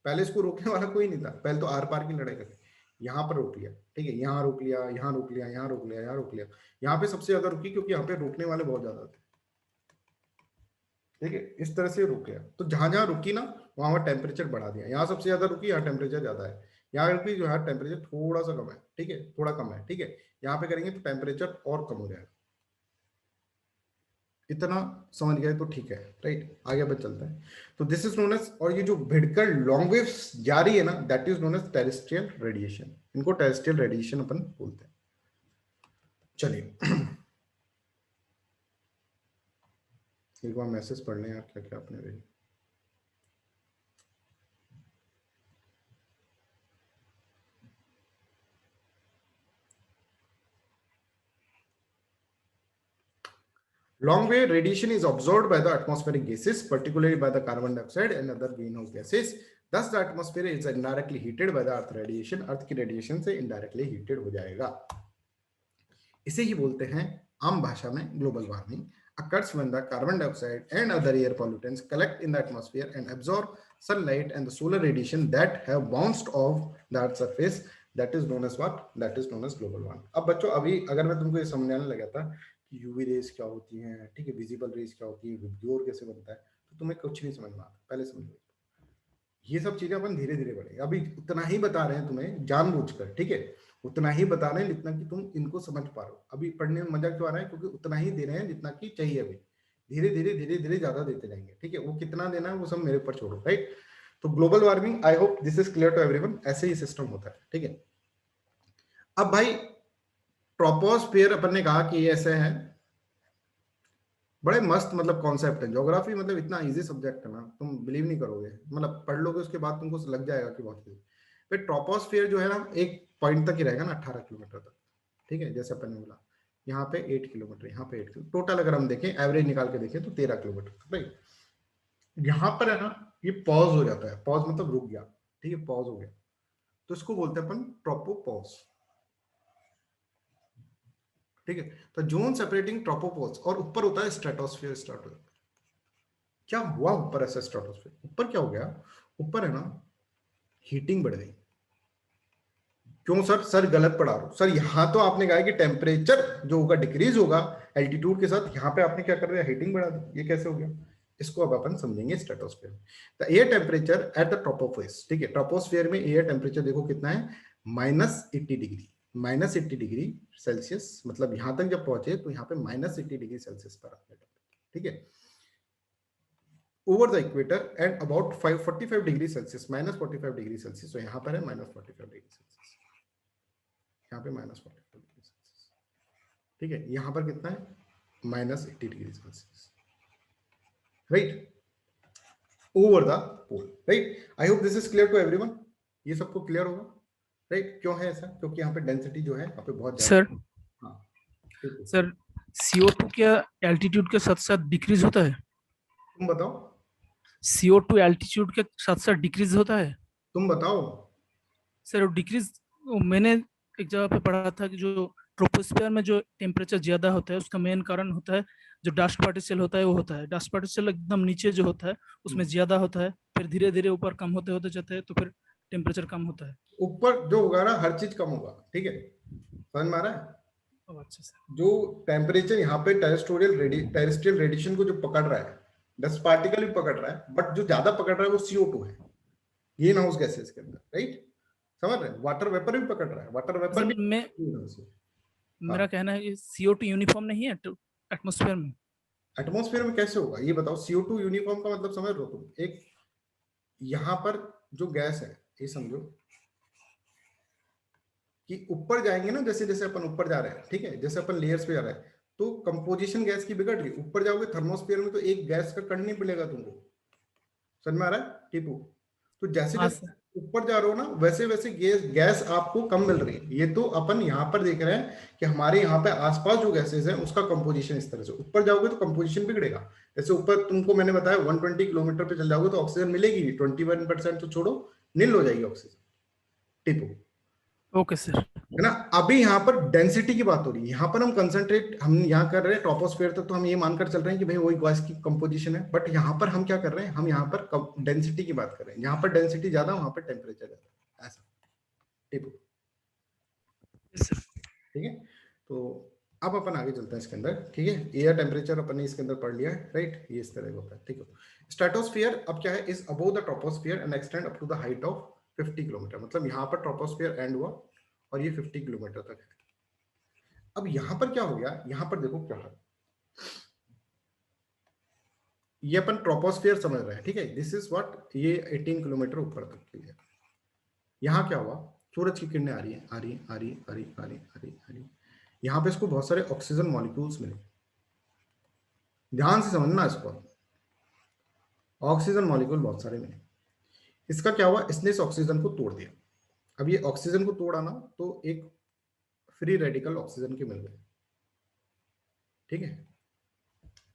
पहले इसको रोकने वाला कोई नहीं था, पहले तो आर पार की लड़ाई करके यहाँ पर रोक लिया, ठीक है, यहाँ रोक लिया, यहाँ रोक लिया, यहाँ रोक लिया, यहाँ रोक लिया। यहाँ पे सबसे ज्यादा रुकी क्योंकि यहाँ पे रोकने वाले बहुत ज्यादा थे, ठीक है, इस तरह से रोक लिया। तो जहां जहां रुकी ना वहां टेम्परेचर बढ़ा दिया। यहाँ सबसे ज्यादा रुकी, यहाँ टेम्परेचर ज्यादा है। यहाँ रुकी, जो है टेम्परेचर थोड़ा सा कम है, ठीक है, थोड़ा कम है, ठीक है। यहाँ पे करेंगे तो टेम्परेचर और कम हो जाएगा। इतना समझ गए तो ठीक है, राइट। आगे अपन चलते हैं। तो दिस इज नोन एज, और ये जो भिड़कर लॉन्ग वेव्स जा रही है ना, that is known as terrestrial radiation. इनको टेरेस्ट्रियल रेडिएशन अपन बोलते हैं। चलिए एक बार मैसेज पढ़ लें यार, क्या क्या आपने भेजा। Long wave radiation is absorbed by the atmospheric gases, particularly by the carbon dioxide and other greenhouse gases. Thus, the atmosphere is indirectly heated by the earth radiation. अर्थ की रेडिएशन से indirectly heated हो जाएगा. इसे ही बोलते हैं आम भाषा में global warming. Occurs when the carbon dioxide and other air pollutants collect in the atmosphere and absorb sunlight and the solar radiation that have bounced off the earth's surface. That is known as what? That is known as global warming. अब बच्चों अभी अगर मैं तुमको ये समझाने लगा था कि यूवी रेज क्या होती हैं, ठीक है, विजिबल रेज क्या होती है, विब्ग्योर कैसे बनता है, तो तुम्हें कुछ नहीं समझ में आता. पहले समझ लो. ये सब चीजें अपन धीरे धीरे बढ़ेंगे. अभी उतना ही बता रहे हैं तुम्हें जानबूझकर, ठीक है, उतना ही बता रहे हैं जितना कि तुम इनको समझ पा रहे हो. अभी पढ़ने में मजा क्यों आ रहा है? क्योंकि उतना ही दे रहे हैं जितना कि चाहिए. अभी धीरे धीरे ज्यादा देते जाएंगे, ठीक है. वो कितना देना है वो सब मेरे ऊपर छोड़ो, राइट. तो global warming, I hope this is clear to everyone. ऐसे ही सिस्टम होता है, ठीक है. अब भाई ट्रोपोस्फियर अपन ने कहा कि ये ऐसे है. बड़े मस्त मतलब कॉन्सेप्ट है. ज्योग्राफी मतलब इतना इजी सब्जेक्ट है ना, तुम बिलीव नहीं करोगे. मतलब पढ़ लोगे उसके बाद तुमको लग जाएगा कि बहुत इजी. फिर ट्रोपोस्फियर जो है ना एक पॉइंट तक ही रहेगा ना, 18 किलोमीटर तक, ठीक है. जैसे अपन ने बोला यहाँ पे 8 किलोमीटर, यहाँ पे 8 किलोमीटर, टोटल अगर हम देखें एवरेज निकाल के देखें तो 13 किलोमीटर तक, राइट. यहाँ पर है ना ये पॉज हो जाता है. पॉज मतलब रुक गया, ठीक है, पॉज हो गया, तो इसको बोलते हैं अपन ट्रोपोपॉज, ठीक है. तो जोन सेपरेटिंग ट्रोपोपॉज, और ऊपर होता है स्ट्रेटोस्फियर. स्ट्रेटोस्फियर क्या हुआ ऊपर? ऐसा स्ट्रेटोस्फियर ऊपर क्या हो गया? ऊपर है ना हीटिंग बढ़ गई. क्यों सर? सर गलत पढ़ा रहा हूं सर. यहां तो आपने कहा कि टेम्परेचर जो होगा डिक्रीज होगा एल्टीट्यूड के साथ. यहां पे आपने क्या कर दिया? हीटिंग बढ़ा दी. ये कैसे हो गया? इसको अब अपन समझेंगे stratosphere. The air temperature at the troposphere, ठीक है. ट्रोपोस्फियर में एयर टेम्परेचर देखो कितना है, -80 डिग्री. -80 डिग्री सेल्सियस, मतलब यहां तक जब पहुंचे तो यहाँ पे -80 डिग्री सेल्सियस पर आता है, ठीक है. Over the equator and about 45 degree Celsius, -45 degree Celsius. तो यहाँ पर है -45 डिग्री सेल्सियस, यहाँ पे -45 डिग्री सेल्सियस, ठीक है. यहाँ पर कितना है? -80 degree Celsius, right, over the pole, right. I hope this is clear to everyone. ये सबको क्लियर होगा, राइट. क्यों है ऐसा? क्योंकि यहाँ पे डेंसिटी जो है यहाँ पे बहुत सर. हाँ, ठीक है. सर CO2 क्या एल्टीट्यूड के साथ साथ डिक्रीज होता है? तुम बताओ. CO2 एल्टीट्यूड के साथ साथ डिक्रीज होता है? तुम बताओ. सर डिक्रीज, मैंने एक जगह पे पढ़ा था कि जो ट्रोपोस्फियर में जो टेम्परेचर ज्यादा होता है उसका मेन कारण होता है जो डस्ट पार्टिकल होता है वो होता है. डस्ट पार्टिकल एकदम नीचे जो होता है उसमें ज्यादा होता है, फिर धीरे धीरे ऊपर कम होते होते जाता है, तो फिर टेम्परेचर कम होता है. ऊपर जो होगा ना हर चीज कम होगा, ठीक है. समझ में आ रहा है? अच्छा सर. जो टेम्परेचर यहाँ पे टेरेस्ट्रियल रेडिएशन को जो पकड़ रहा है, डस्ट पार्टिकल भी पकड़ रहा है, बट जो ज्यादा पकड़ रहा है वो CO2 है, ग्रीन हाउस गैसेस के अंदर, राइट. समझ रहे हैं? वाटर वेपर भी पकड़ रहा है. वाटर वेपर मेरा कहना है कि CO2 यूनिफॉर्म नहीं है एटमॉस्फेयर में. एटमॉस्फेयर में कैसे होगा ये बताओ? CO2 यूनिफॉर्म का मतलब समझ रहे हो तुम? एक यहाँ पर जो गैस है ये समझो कि ऊपर जाएंगे ना, जैसे जैसे अपन ऊपर जा रहे हैं, ठीक है, जैसे अपन लेयर्स पे जा रहे हैं तो कंपोजिशन गैस की बिगड़ रही. ऊपर जाओगे थर्मोस्फेयर में तो एक गैस का कण नहीं मिलेगा तुमको. समझ में आ रहा है टीपू? तो जैसे जैसे ऊपर जा रहे हो ना वैसे वैसे गैस आपको कम मिल रही है. ये तो अपन यहाँ पर देख रहे हैं कि हमारे यहाँ पे आसपास जो गैसेस हैं उसका कंपोजिशन इस तरह से. ऊपर जाओगे तो कंपोजिशन बिगड़ेगा. जैसे ऊपर तुमको मैंने बताया 120 किलोमीटर पे चल जाओगे तो ऑक्सीजन मिलेगी नहीं. 21% तो छोड़ो, नील हो जाएगी ऑक्सीजन. टिपो. Okay sir. है ना. अभी यहाँ पर डेंसिटी की बात हो रही है. यहाँ पर हम कंसंट्रेट हम यहाँ कर रहे हैं ट्रोपोस्फियर तक, तो हम ये मानकर चल रहे हैं कि भाई वही गैस की कंपोजिशन है. बट यहाँ पर हम क्या कर रहे हैं? हम यहाँ पर डेंसिटी की बात कर रहे हैं. यहाँ पर डेंसिटी ज्यादा, वहां पर टेम्परेचर ज्यादा, ऐसा. टिपो. ठीक है. तो अब अपन आगे चलते हैं इसके अंदर, ठीक है. एयर टेम्परेचर अपन ने इसके अंदर पढ़ लिया है, राइट. ये इस तरह का होता है, ठीक है. स्ट्रेटोस्फियर अब क्या है? Is above the troposphere and extend up to the height of 50 kilometre. मतलब यहाँ पर ट्रोपोस्फियर एंड हुआ और ये 50 किलोमीटर तक है. अब यहां पर क्या हो गया? यहां पर देखो क्या है. ये अपन ट्रोपोस्फियर समझ रहे हैं, ठीक है. दिस इज व्हाट, ये 18 किलोमीटर ऊपर तक की है. यहां क्या हुआ? सूरज की किरणें आ रही है, आ रही आ रही आ रही आ रही आ रही आ रही. यहां पे इसको बहुत सारे ऑक्सीजन मॉलिक्यूल्स मिले. ध्यान से समझना इसको. ऑक्सीजन मॉलिक्यूल बहुत सारे मिले. इसका क्या हुआ? इसने इस ऑक्सीजन को तोड़ दिया. अब ये ऑक्सीजन को तोड़ा ना तो एक फ्री रेडिकल ऑक्सीजन के मिल गए, ठीक है.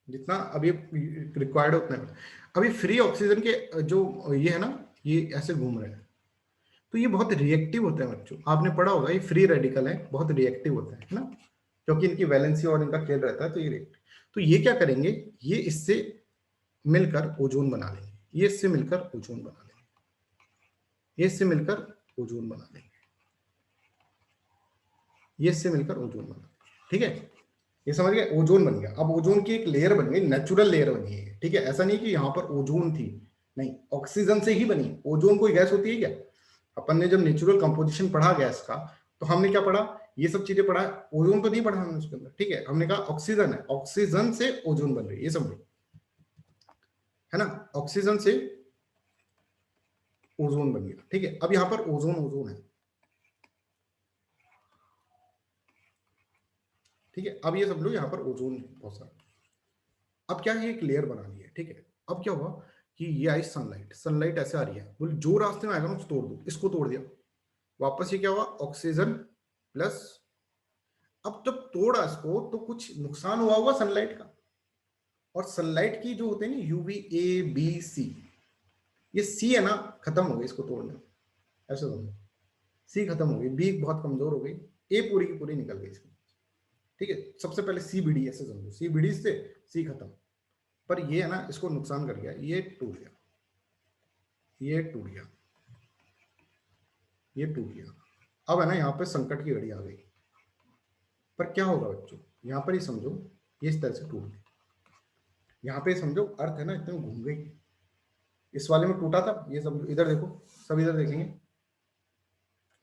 जितना अभी रिक्वायर्ड है उतना। अभी फ्री ऑक्सीजन के जो ये है ना, ये ऐसे घूम रहे हैं, तो ये बहुत रिएक्टिव होते हैं बच्चों। आपने पढ़ा होगा ये फ्री रेडिकल है, बहुत रिएक्टिव होते हैं, है ना, क्योंकि इनकी वैलेंसी और इनका खेल रहता है, तो ये रिएक्टिव। तो ये क्या करेंगे, ये इससे मिलकर ओजोन बना लेंगे, ये इससे मिलकर ओजोन बना लेंगे, ये इससे मिलकर ओजोन बना लेंगे, ये इससे मिलकर ओजोन बना लेंगे। ठीक है, ये समझ गए, ओजोन बन गया। अब ओजोन की एक लेयर बन गई, नेचुरल लेयर बनी है। ठीक है, ऐसा नहीं कि यहाँ पर ओजोन थी, नहीं, ऑक्सीजन से ही बनी। ओजोन कोई गैस होती है क्या? अपन ने जब नेचुरल कंपोजिशन पढ़ा गैस का, तो हमने क्या पढ़ा, ये सब चीजें पढ़ा, ओजोन तो नहीं पढ़ा हमने उसके अंदर। ठीक है, हमने कहा ऑक्सीजन है, ऑक्सीजन से ओजोन बन रही है, ये समझो, है ना, ऑक्सीजन से ओजोन बन गया। ठीक है, अब यहाँ पर ओजोन ओजोन है। ठीक है, अब ये सब लोग यहाँ पर ओजोन बहुत सारा। अब क्या है, एक लेयर बना ली है। ठीक है, अब क्या हुआ कि ये आई सनलाइट, सनलाइट ऐसे आ रही है, बोले जो रास्ते में आएगा ना उसको तोड़ दो, इसको तोड़ दिया, वापस ये क्या हुआ, ऑक्सीजन प्लस। अब जब तोड़ा इसको तो कुछ नुकसान हुआ होगा सनलाइट का, और सनलाइट की जो होते हैं ना यूवी ए बी सी, ये सी है ना खत्म हो गई इसको तोड़ने में, ऐसे समझो, सी खत्म हो गई, बी बहुत कमजोर हो गई, ए पूरी की पूरी निकल गई इसकी। ठीक है, सबसे पहले सी बी डी ऐसे समझो, सी बी डी से सी खत्म, पर ये है ना इसको नुकसान कर गया, ये टूट गया, ये टूट गया, ये टूट गया। अब है ना यहाँ पे संकट की घड़ी आ गई, पर क्या होगा बच्चों, यहाँ पर ही समझो, ये इस तरह से टूट गई, यहाँ पे समझो अर्थ है ना इतने घूम गई, इस वाले में टूटा था, ये सब इधर देखो, सब इधर देखेंगे,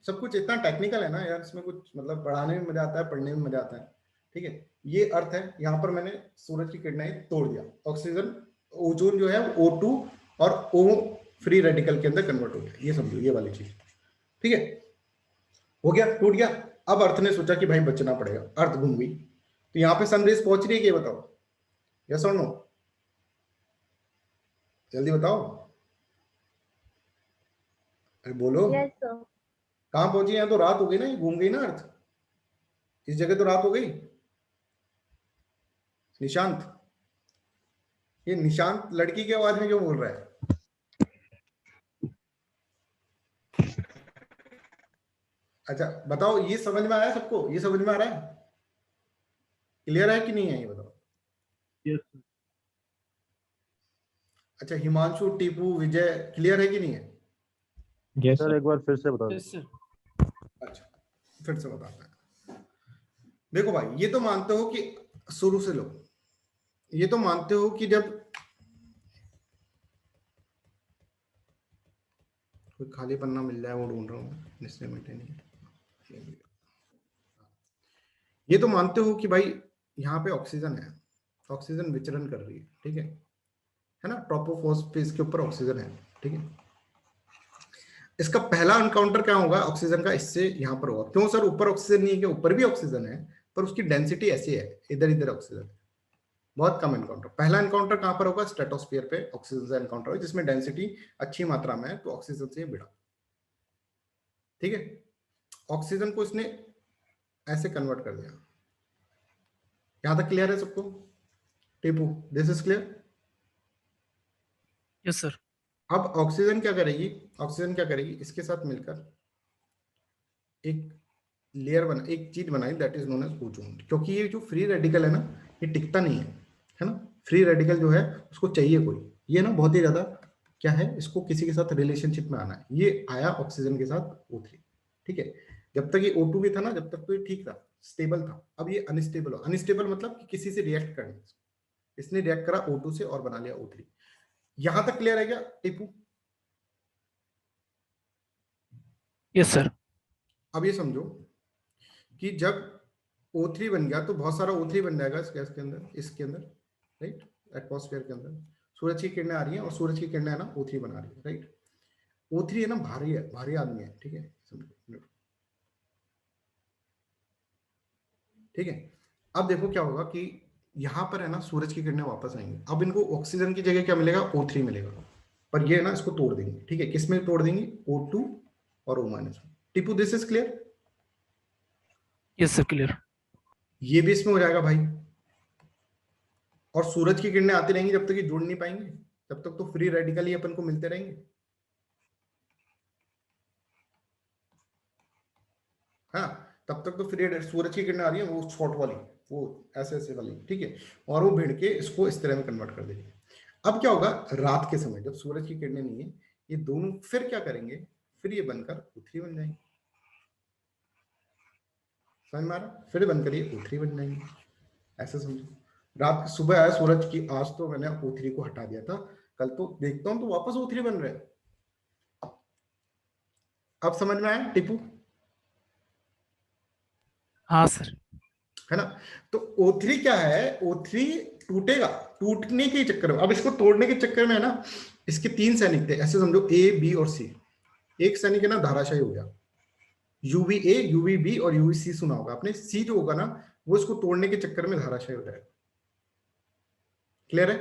सब कुछ इतना टेक्निकल है ना यार, इसमें कुछ मतलब पढ़ाने में मजा आता है, पढ़ने में मजा आता है। ठीक है, ये अर्थ है, यहाँ पर मैंने सूरज की किरणें तोड़ दिया, ऑक्सीजन ओजोन जो है O2 और O फ्री रेडिकल के अंदर कन्वर्ट हो गया, ये समझो, ये वाली चीज। ठीक है, हो गया, टूट गया। अब अर्थ ने सोचा कि भाई बचना पड़ेगा, अर्थ घूम गई, तो यहाँ पे सनरेज पहुंच रही है, क्या बताओ, यस और नो, जल्दी बताओ, अरे बोलो। Yes sir. कहाँ पहुंची, यहाँ तो रात हो गई ना, ये घूम गई ना अर्थ, इस जगह तो रात हो गई। निशांत, ये निशांत लड़की की आवाज में क्यों बोल रहा है? अच्छा बताओ, ये समझ में आया सबको, ये समझ में आ रहा है, क्लियर है कि नहीं है, ये बताओ। यस अच्छा हिमांशु, टीपू, विजय, क्लियर है कि नहीं है? यस सर एक बार फिर से बता दो। Yes sir. अच्छा फिर से बताता है। देखो भाई, ये तो मानते हो कि शुरू से लो, ये तो मानते हो कि जब कोई खाली पन्ना मिल जाए वो ढूंढ रहा हूँ, इसलिए मिटे नहीं। ये तो मानते हो कि भाई यहाँ पे ऑक्सीजन है, ऑक्सीजन विचरण कर रही है, ठीक है ना, ट्रोपोफॉस्फेट के ऊपर ऑक्सीजन है। ठीक है, इसका पहला एनकाउंटर क्या होगा ऑक्सीजन का, इससे यहाँ पर होगा। क्यों सर, ऊपर ऑक्सीजन नहीं है क्या? ऊपर भी ऑक्सीजन है, पर उसकी डेंसिटी ऐसी है, इधर इधर ऑक्सीजन, बहुत कम एनकाउंटर। पहला एनकाउंटर कहां पर होगा? स्ट्रेटोस्फीयर पे ऑक्सीजन से एनकाउंटर होगा, जिसमें डेंसिटी अच्छी मात्रा में है, तो ऑक्सीजन से भिड़ा। ठीक है, ऑक्सीजन को इसने ऐसे कन्वर्ट कर दिया। यहां तक क्लियर है सबको? Tipu, this is clear? Yes sir. अब ऑक्सीजन क्या करेगी, ऑक्सीजन क्या करेगी, इसके साथ मिलकर एक लेयर बना, एक चीज बनाई, that is known as ozone. क्योंकि ये जो फ्री रेडिकल है ना, ये टिकता नहीं है ना, फ्री रेडिकल जो है उसको चाहिए कोई, ये ना बहुत ही ज्यादा क्या है, इसको किसी के साथ रिलेशनशिप में आना है। ये आया ऑक्सीजन के साथ O3। ठीक है, जब तक ये O2 भी था ना, जब तक तो ये ठीक था, स्टेबल था। अब ये अनस्टेबल हो, अनस्टेबल मतलब कि किसी से रिएक्ट करना, इसने रिएक्ट करा O2 से और बना लिया O3। यहां तक क्लियर है क्या टीपू? Yes sir. अब ये समझो कि जब O3 बन गया तो बहुत सारा O3 बन जाएगा इस गैस के अंदर, इसके अंदर, राइट, एटमॉस्फेयर के अंदर। सूरज की किरणें आ रही हैं और सूरज की किरणें है ना O3 बना रही है, राइट। O3 है ना भारी है, भारी आदमी है, ठीक है, समझो। ठीक है, अब देखो क्या होगा कि यहाँ पर है ना सूरज की किरणें वापस आएंगी। अब इनको ऑक्सीजन की जगह क्या मिलेगा? O3 मिलेगा, पर ये है ना इसको तोड़ देंगे। ठीक है, किसमें तोड़ देंगे? O2 और O-। Tipu, this is clear? Yes sir, clear. ये भी इसमें हो जाएगा भाई, और सूरज की किरणें आती रहेंगी जब तक ये जुड़ नहीं पाएंगे, तब तक तो फ्री रेडिकल ही अपन को मिलते रहेंगे। हाँ, तब तक तो फ्री सूरज की किरणें आ रही है, वो शॉर्ट वाली, वो ऐसे ऐसे वाली, ठीक है, और वो भिड़ के इसको इस तरह में कन्वर्ट कर देगी। अब क्या होगा, रात के समय जब सूरज की किरणें नहीं है, ये दोनों फिर क्या करेंगे, फिर ये बनकर O3 बन जाएंगे। समझ में आ रहा? फिर बनकर ये O3 बन जाएंगे, ऐसे समझो। रात सुबह आया सूरज की, आज तो मैंने O3 को हटा दिया था, कल तो देखता हूं तो वापस O3 बन रहे हैं। अब समझ में आया टिपू? हाँ सर। है ना? तो O3 क्या है, O3 टूटेगा, टूटने के चक्कर में, अब इसको तोड़ने के चक्कर में है ना, इसके 3 सैनिक थे, ऐसे समझो A, B और C। एक सैनिक है ना धाराशायी हो गया, UVA, UVB और UVC सुना होगा आपने। C जो होगा ना, वो इसको तोड़ने के चक्कर में धाराशायी हो जाएगा। क्लियर है?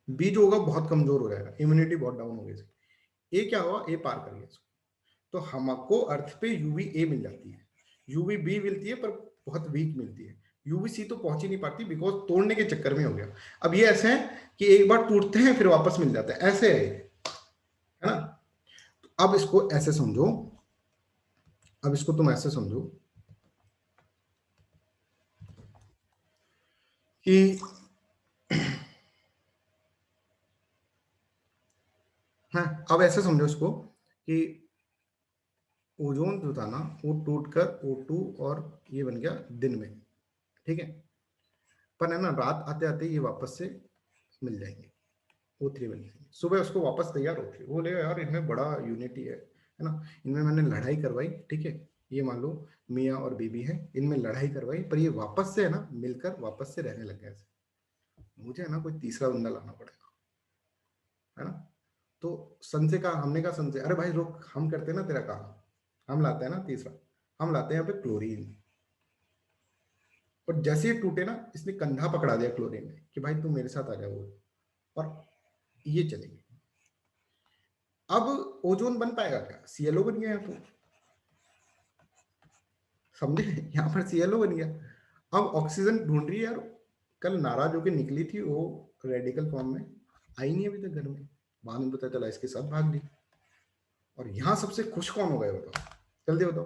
B जो होगा बहुत कमजोर हो जाएगा, इम्यूनिटी बहुत डाउन हो गई। A क्या हुआ, A पार कर गया इसको, तो हमको अर्थ पे UVA मिल जाती है, UVB मिलती है पर बहुत वीक मिलती है, UVC तो पहुंच ही नहीं पाती बिकॉज तोड़ने के चक्कर में हो गया। अब ये ऐसे है कि एक बार टूटते हैं फिर वापस मिल जाता है, ऐसे है ना? तो अब इसको ऐसे समझो, अब इसको तुम ऐसे समझो कि हाँ, अब ऐसे समझो इसको कि ओजोन जो था ना, वो टूटकर O2 और ये बन गया दिन में, ठीक है, पर है ना रात आते आते ये वापस से मिल जाएंगे, O3 बन जाएंगे। सुबह उसको वापस तैयार होते हैं, वो बोलेगा यार इनमें बड़ा यूनिटी है ना, इनमें मैंने लड़ाई करवाई, ठीक है, ये मान लो मियाँ और बीबी है, इनमें लड़ाई करवाई पर ये वापस से है ना मिलकर वापस से रहने लग गए, मुझे है ना कोई तीसरा बंदा लाना पड़ेगा, है ना? तो सन से कहा, हमने कहा सन से, अरे भाई रुक, हम करते हैं ना तेरा काम, हम लाते हैं ना तीसरा, हम लाते हैं यहाँ पे क्लोरीन। और जैसे ये टूटे ना, इसने कंधा पकड़ा दिया क्लोरीन ने कि भाई तू मेरे साथ आ जाओ, और ये चलेंगे। अब ओजोन बन पाएगा क्या, CLO बन गया यहाँ तो, समझे, यहाँ पर CLO बन गया। अब ऑक्सीजन ढूंढ रही है यार, कल नारा जो कि निकली थी वो रेडिकल फॉर्म में आई नहीं अभी तक घर में, बाद में पता चला इसके साथ भाग ली। और यहाँ सबसे खुश कौन हो गए बताओ, जल्दी बताओ?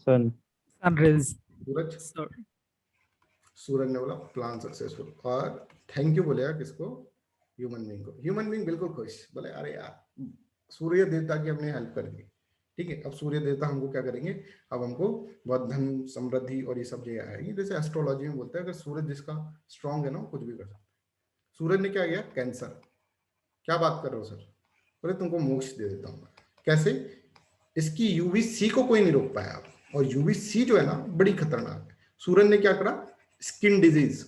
सन। सनरेज। सूरज। सूरज ने बोला प्लान सक्सेसफुल, और थैंक यू बोलेगा किसको, ह्यूमन बीइंग को। ह्यूमन बीइंग बिल्कुल खुश, बोले अरे यार सूर्य देवता की हमने हेल्प कर दी, ठीक है। अब सूर्य देवता हमको क्या करेंगे, अब हमको बहुत धन समृद्धि और ये सब जो आएगी, जैसे एस्ट्रोलॉजी में बोलते हैं अगर सूरज जिसका स्ट्रांग है ना, कुछ भी कर सकता है। सूरज ने क्या किया, कैंसर, क्या बात कर रहे हो सर, बोले तुमको मोक्ष दे देता हूँ। कैसे, इसकी UVC को कोई नहीं रोक पाया, और UVC जो है ना बड़ी खतरनाक है। सूरज ने क्या करा, स्किन डिजीज,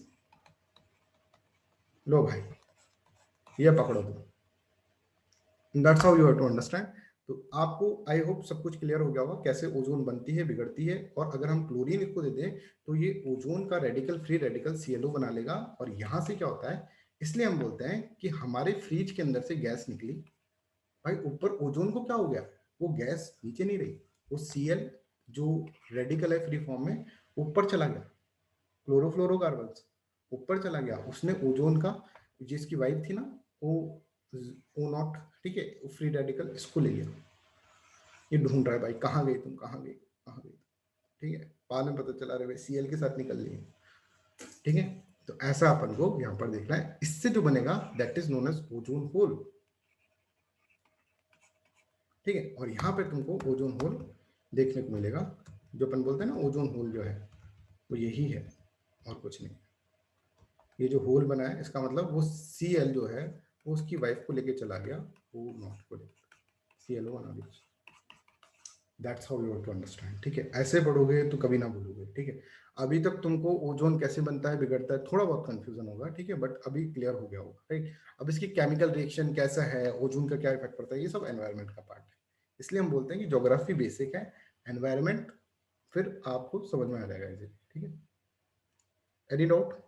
लो भाई ये पकड़ो तुम। That's how you have to understand. तो आपको आई होप सब कुछ क्लियर हो गया होगा कैसे ओजोन बनती है, बिगड़ती है, और अगर हम क्लोरीन इसको दे दें तो ये ओजोन का रेडिकल फ्री रेडिकल CLO बना लेगा। और यहां से क्या होता है, इसलिए हम बोलते हैं कि हमारे फ्रिज के अंदर से गैस निकली, भाई ऊपर ओजोन को क्या हो गया, वो गैस नीचे नहीं रही, वो Cl जो रेडिकल है फ्री फॉर्म में ऊपर चला गया, क्लोरोफ्लोरोकार्बन्स ऊपर चला गया, उसने ओजोन का जिसकी वाइफ थी ना O0, ठीक है, फ्री रेडिकल इसको ले लिया। ये ढूंढ रहा है भाई कहाँ गई तुम, कहाँ गई, ठीक है, बाद में पता चला रहे भाई Cl के साथ निकल लिए, ठीक है। तो ऐसा अपन को यहाँ पर देखना है, इससे जो बनेगा that is known as ozone hole, ठीक है। और यहाँ पे तुमको ओजोन होल देखने को मिलेगा, जो अपन बोलते हैं ना ओजोन होल जो है वो यही है और कुछ नहीं। ये जो होल बना है इसका मतलब वो Cl जो है वो उसकी वाइफ को लेके चला गया, वो नॉट को लेके CLO बना दिया। That's how you have to understand, ठीक है। ऐसे पढ़ोगे तो कभी ना भूलोगे, ठीक है। अभी तक तुमको ओजोन कैसे बनता है, बिगड़ता है, थोड़ा बहुत कंफ्यूजन होगा, ठीक है, बट अभी क्लियर हो गया होगा, राइट। अब इसकी केमिकल रिएक्शन कैसा है, ओजोन का क्या इफेक्ट पड़ता है, ये सब एनवायरनमेंट का पार्ट है। इसलिए हम बोलते हैं कि ज्योग्राफी बेसिक है, एनवायरनमेंट फिर आपको समझ में आ जाएगा इसे, ठीक है। Any doubt?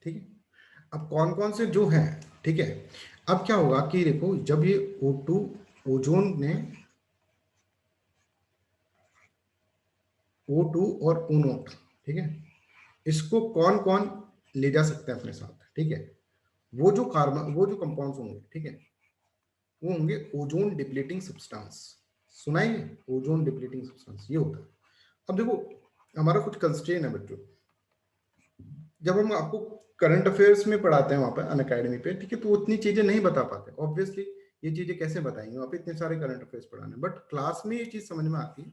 ठीक है। अब कौन कौन से जो हैं, ठीक है। अब क्या होगा कि देखो जब ये O2 ओजोन ने O2 और O नोट, ठीक है, इसको कौन कौन ले जा सकते हैं अपने साथ, ठीक है, वो जो कंपाउंड्स होंगे, ठीक है, वो होंगे ओजोन डिप्लीटिंग सब्सटेंस। सुना है ओजोन डिप्लीटिंग सब्सटेंस, ये होता है। अब देखो हमारा कुछ कंस्ट्रेन है बच्चों, जब हम आपको करंट अफेयर्स में पढ़ाते हैं वहां पर अन अकेडमी पे, ठीक है, तो उतनी चीजें नहीं बता पाते ऑब्वियसली, ये चीजें कैसे बताएंगे वहां पे इतने सारे करंट अफेयर्स पढ़ाने, बट क्लास में ये चीज समझ में आती है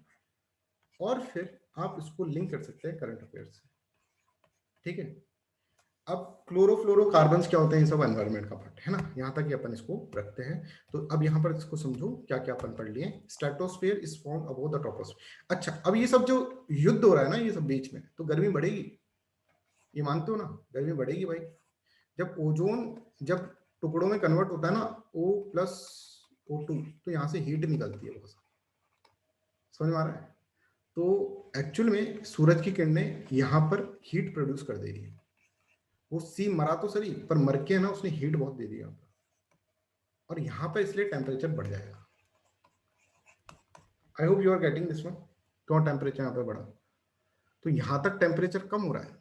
और फिर आप इसको लिंक कर सकते हैं करंट अफेयर्स से, ठीक है। अब क्लोरोफ्लोरोकार्बन्स क्या होते हैं, ये सब एनवायरनमेंट का पार्ट है ना, यहाँ तक ही अपन इसको रखते हैं। तो अब यहाँ पर इसको समझो क्या क्या अपन पढ़ लिए। Stratosphere is found above the troposphere. अच्छा, अब ये सब जो युद्ध हो रहा है ना ये सब बीच में, तो गर्मी बढ़ेगी, ये मानते हो ना, गर्मी बढ़ेगी भाई। जब ओजोन जब टुकड़ों में कन्वर्ट होता है ना, O+O2, तो यहाँ से हीट निकलती है बहुत, समझ में आ रहा है। तो एक्चुअल में सूरज की किरणें यहाँ पर हीट प्रोड्यूस कर दे रही है। वो सी मरा तो सही, पर मर के ना उसने हीट बहुत दे दी यहाँ पर, और यहाँ पर इसलिए टेम्परेचर बढ़ जाएगा। I hope you are getting this one. क्यों टेम्परेचर यहाँ पे बढ़ा, तो यहाँ तक टेम्परेचर कम हो रहा है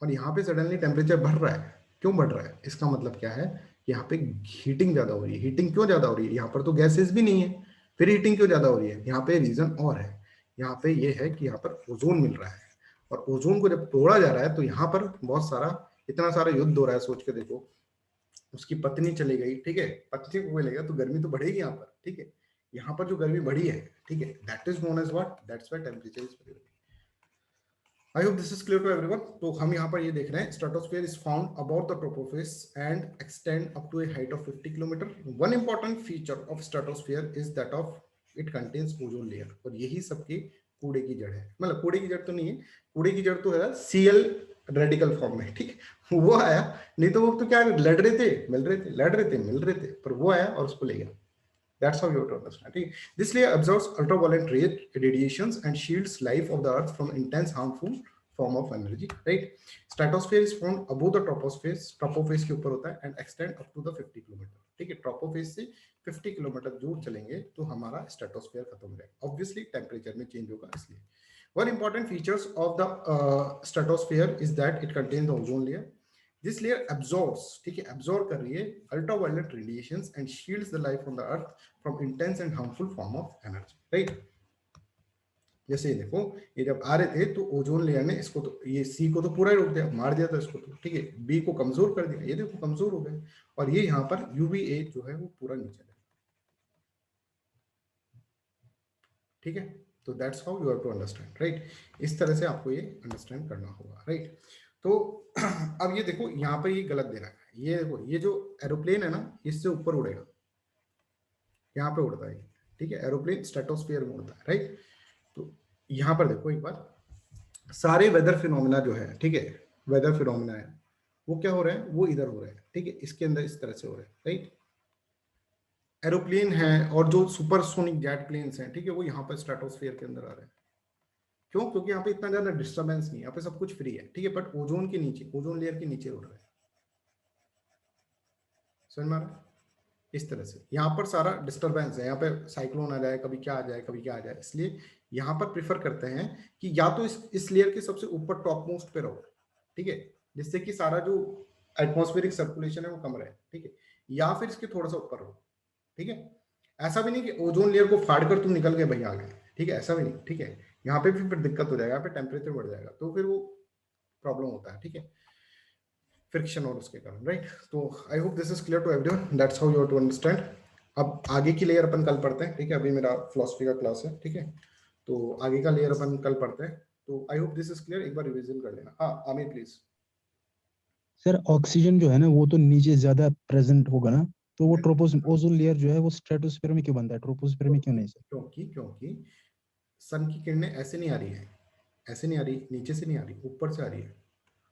और यहाँ पे सडनली टेम्परेचर बढ़ रहा है। क्यों बढ़ रहा है, इसका मतलब क्या है, यहाँ पे हीटिंग ज्यादा हो रही है। हीटिंग क्यों ज्यादा हो रही है, यहाँ पर तो गैसेस भी नहीं है, फिर हीटिंग क्यों ज्यादा हो रही है, यहाँ पे रीजन और है। यहाँ पे ये है कि यहाँ पर ओजोन मिल रहा है, और ओजोन को जब तोड़ा जा रहा है तो यहाँ पर बहुत सारा, इतना सारा युद्ध हो रहा है, सोच के देखो। उसकी पत्नी चली गई, ठीक है, पत्नी को मिलेगा तो गर्मी तो बढ़ेगी यहाँ पर, ठीक है। यहाँ पर जो गर्मी बढ़ी है, ठीक है, that is known as what, that's why temperature is very. I hope this is clear to everyone. तो हम यहाँ पर ये देख रहे हैं, stratosphere is found about the troposphere and extend up to a height of 50 kilometre. One important feature of stratosphere is that of it contains ozone layer, और यही सबके कूड़े की जड़ है। मतलब कूड़े की जड़ तो नहीं है, कूड़े की जड़ तो है Cl रेडिकल फॉर्म में, ठीक है, वो आया, नहीं तो वो तो क्या लड़ रहे थे, मिल रहे थे, लड़ रहे थे, मिल रहे थे, पर वो आया और उसको ले गया। That's how you have to understand. ठीक है? This layer absorbs ultraviolet radiations and shields life of the earth from intense harmful form of energy. Right? Stratosphere is found above the troposphere. Troposphere के ऊपर होता है and extend up to the 50 kilometre. ठीक है? Troposphere से 50 किलोमीटर दूर चलेंगे तो हमारा स्ट्रेटोस्फीयर खत्म हो जाएगा। Obviously टेम्परेचर में चेंज होगा इसलिए। One important features of the stratosphere is that it contains the ozone layer. This layer absorbs, ठीक है, absorb कर रही है ultraviolet radiations and shields the life on the earth from intense and harmful form of energy, right? जैसे देखो, ये जब आ रहे थे तो ओजोन लेयर ने इसको तो, ये सी को तो पूरा ही रोक दिया, मार दिया था इसको तो, ठीक है, बी को कमजोर कर दिया, ये देखो कमजोर हो गए, और ये यहाँ पर यूवीए जो है वो पूरा नीचे है, ठीक है। तो that's how you have to understand, right. इस तरह से आपको ये अंडरस्टैंड करना होगा, राइट। तो अब ये देखो यहाँ पर ये गलत दे रहा है, ये देखो, ये जो एरोप्लेन है ना, इससे ऊपर उड़ेगा, यहाँ पे उड़ता है, ठीक है, एरोप्लेन स्ट्रेटोस्फीयर में उड़ता है, राइट। तो यहाँ पर देखो एक बार, सारे वेदर फिनोमिना जो है, ठीक है, वेदर फिनोमिना है, वो क्या हो रहे हैं, वो इधर हो रहे हैं, ठीक है, इसके अंदर इस तरह से हो रहे हैं, राइट। एरोप्लेन है और जो सुपरसोनिक जेट प्लेन्स हैं, ठीक है, वो यहाँ पर स्ट्रेटोस्फीयर के अंदर आ रहे हैं। क्यों? क्योंकि यहाँ पे इतना ज्यादा डिस्टर्बेंस नहीं है, यहाँ पे सब कुछ फ्री है, ठीक है, बट ओजोन के नीचे, ओजोन लेयर के नीचे उड़ रहा है, समझ में आ रहा है? इस तरह से यहाँ पर सारा डिस्टर्बेंस है, यहाँ पे साइक्लोन आ जाए, कभी क्या आ जाए, कभी क्या आ जाए, इसलिए यहाँ पर प्रिफर करते हैं कि या तो इस लेयर के सबसे ऊपर टॉप मोस्ट पे रहो, ठीक है, जिससे कि सारा जो एटमॉस्फेरिक सर्कुलेशन है वो कम रहे, ठीक है, या फिर इसके थोड़ा सा ऊपर रहो, ठीक है। ऐसा भी नहीं कि ओजोन लेयर को फाड़ कर तुम निकल गए भैया आगे, ठीक है, ऐसा भी नहीं, ठीक है, यहाँ पे भी फिर दिक्कत हो जाएगा, यहाँ पे टेम्परेचर बढ़ जाएगा, तो फिर वो प्रॉब्लम होता है, ठीक है, फ्रिक्शन और उसके कारण, राइट। तो I hope this is clear to everyone, that's how you have to understand. अब आगे की लेयर अपन कल पढ़ते हैं, ठीक है, अभी मेरा फिलॉसफी का क्लास है, ठीक है, तो आगे का लेयर अपन कल पढ़ते हैं। तो I hope this is clear, एक बार रिवीजन कर लेना। हाँ आमिर प्लीज। सर ऑक्सीजन जो है ना वो तो नीचे ज्यादा प्रेजेंट होगा ना, तो वो ओजोन लेयर जो है वो स्ट्रेटोस्फीयर में क्यों बनता है, ट्रोपोस्फीयर में क्यों नहीं सर? क्योंकि सन की किरणें ऐसे नहीं आ रही है, ऐसे नहीं आ रही, नीचे से नहीं आ रही, ऊपर से आ रही है।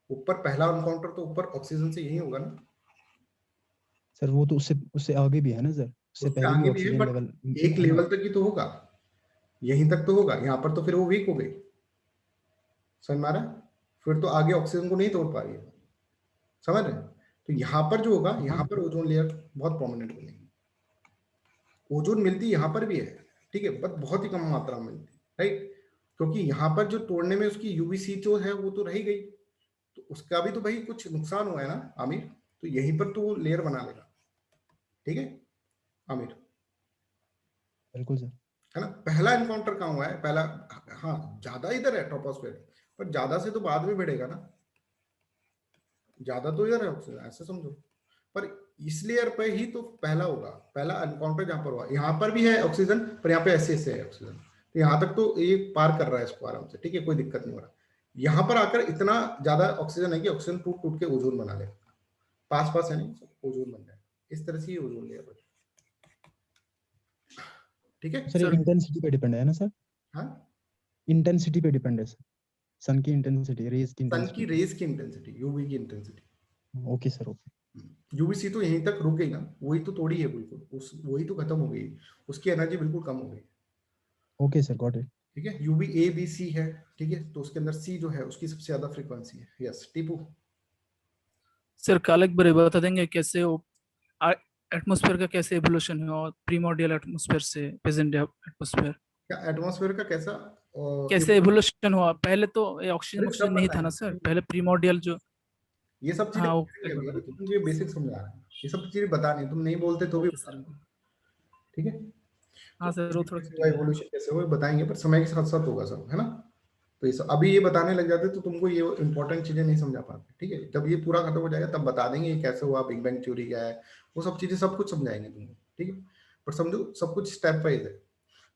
ऊपर पहला एनकाउंटर तो ऊपर ऑक्सीजन से यही होगा ना सर, वो तो उससे आगे भी है ना सर, उससे पहले भी ऑक्सीजन लेवल एक लेवल तक ही तो होगा, यहीं तक तो होगा, यहाँ पर तो फिर वो वीक हो गई, समझ में आ रहा है? फिर तो आगे ऑक्सीजन को नहीं तोड़ पा रही है, समझ रहे? तो यहाँ पर जो होगा, यहाँ पर ओजोन लेयर बहुत प्रोमिनेंट बनेगी। ओजोन मिलती यहाँ पर भी है, ठीक है, बट बहुत ही कम मात्रा में मिलती है, राइट। क्योंकि यहाँ पर जो तोड़ने में उसकी यूवीसी जो है वो तो रह ही गई, तो उसका भी तो भाई कुछ नुकसान हुआ है ना आमिर, तो यहीं पर तो वो लेयर बना लेगा। ठीक है आमिर, बिल्कुल सर। है ना। पहला एनकाउंटर कहाँ हुआ है, पहला, हाँ ज्यादा इधर है ट्रोपोस्फेयर, पर ज्यादा से तो बाद में बढ़ेगा ना, ज्यादा तो इधर है ऑक्सीजन, ऐसे समझो। पर इस लेयर पे ही तो पहला होगा, पहला एनकाउंटर जहां पर हुआ, यहाँ पर भी है ऑक्सीजन, पर यहाँ पे ऐसे है ऑक्सीजन, तो यहाँ तक तो ये पार कर रहा है इसको आराम से, ठीक है, कोई दिक्कत नहीं हो रहा। यहाँ पर आकर इतना ज्यादा ऑक्सीजन है कि ऑक्सीजन टूट टूट के ओजोन बना लेगा, पास पास है नहीं, ओजोन बन जाए, इस तरह से ये ओजोन लेयर बने। ठीक है सर इंटेंसिटी पे डिपेंड है ना सर? हाँ, इंटेंसिटी पे डिपेंड है सर, सन की इंटेंसिटी, रेज की सन की इंटेंसिटी। रेज की इंटेंसिटी, यूवी की intensity. Okay sir, okay. UVC तो यहीं तक रुक गई ना, वही तो तोड़ी है बिल्कुल, उस वही तो खत्म हो गई, उसकी एनर्जी बिल्कुल कम हो गई। Okay sir, got it. ठीक है, यूवी ए बी सी है, ठीक है, तो उसके अंदर सी जो है उसकी सबसे ज्यादा फ्रीक्वेंसी है। यस टीपू। सर काल एक बार बता देंगे कैसे वो एटमॉस्फेयर का कैसे एवोल्यूशन है, और प्रीमोर्डियल एटमॉस्फेयर से प्रेजेंट एटमॉस्फेयर क्या एटमॉस्फेयर का कैसा कैसे एवोल्यूशन हुआ? पहले तो ये ऑक्सीजन अरे ऑक्सीजन सब नहीं था बताएंगे। ना सर, पहले प्रीमोर्डियल जो, ये सब चीजें हाँ वो बताएंगे अभी, तुम ये बेसिक समझा रहे हैं, ये सब चीजें बतानी, तुम नहीं बोलते तो भी ओके बता सर। रहे हो। ठीक है, हाँ सर वो थोड़ा सा एवोल्यूशन कैसे हुआ बताएंगे, पर समय के साथ साथ होगा सब, है ना। तो ये सब अभी ये बताने लग जाते तो तुमको ये इंपॉर्टेंट चीजें नहीं समझा पाते। ठीक है, जब ये पूरा खत्म हो जाएगा तब बता देंगे ये कैसे हुआ, बिग बैंग थ्योरी क्या है, वो सब चीजें सब कुछ समझाएंगे तुमको। ठीक है, पर समझो सब कुछ स्टेप वाइज है,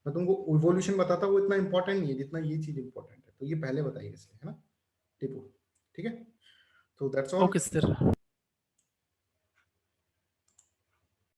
मैं तुमको इवोल्यूशन बताता वो इतना इंपॉर्टेंट नहीं है जितना ये चीज इंपॉर्टेंट है, तो ये पहले बताइए इसलिए, है ना टीपू। ठीक है, तो दैट्स ऑल। Okay sir.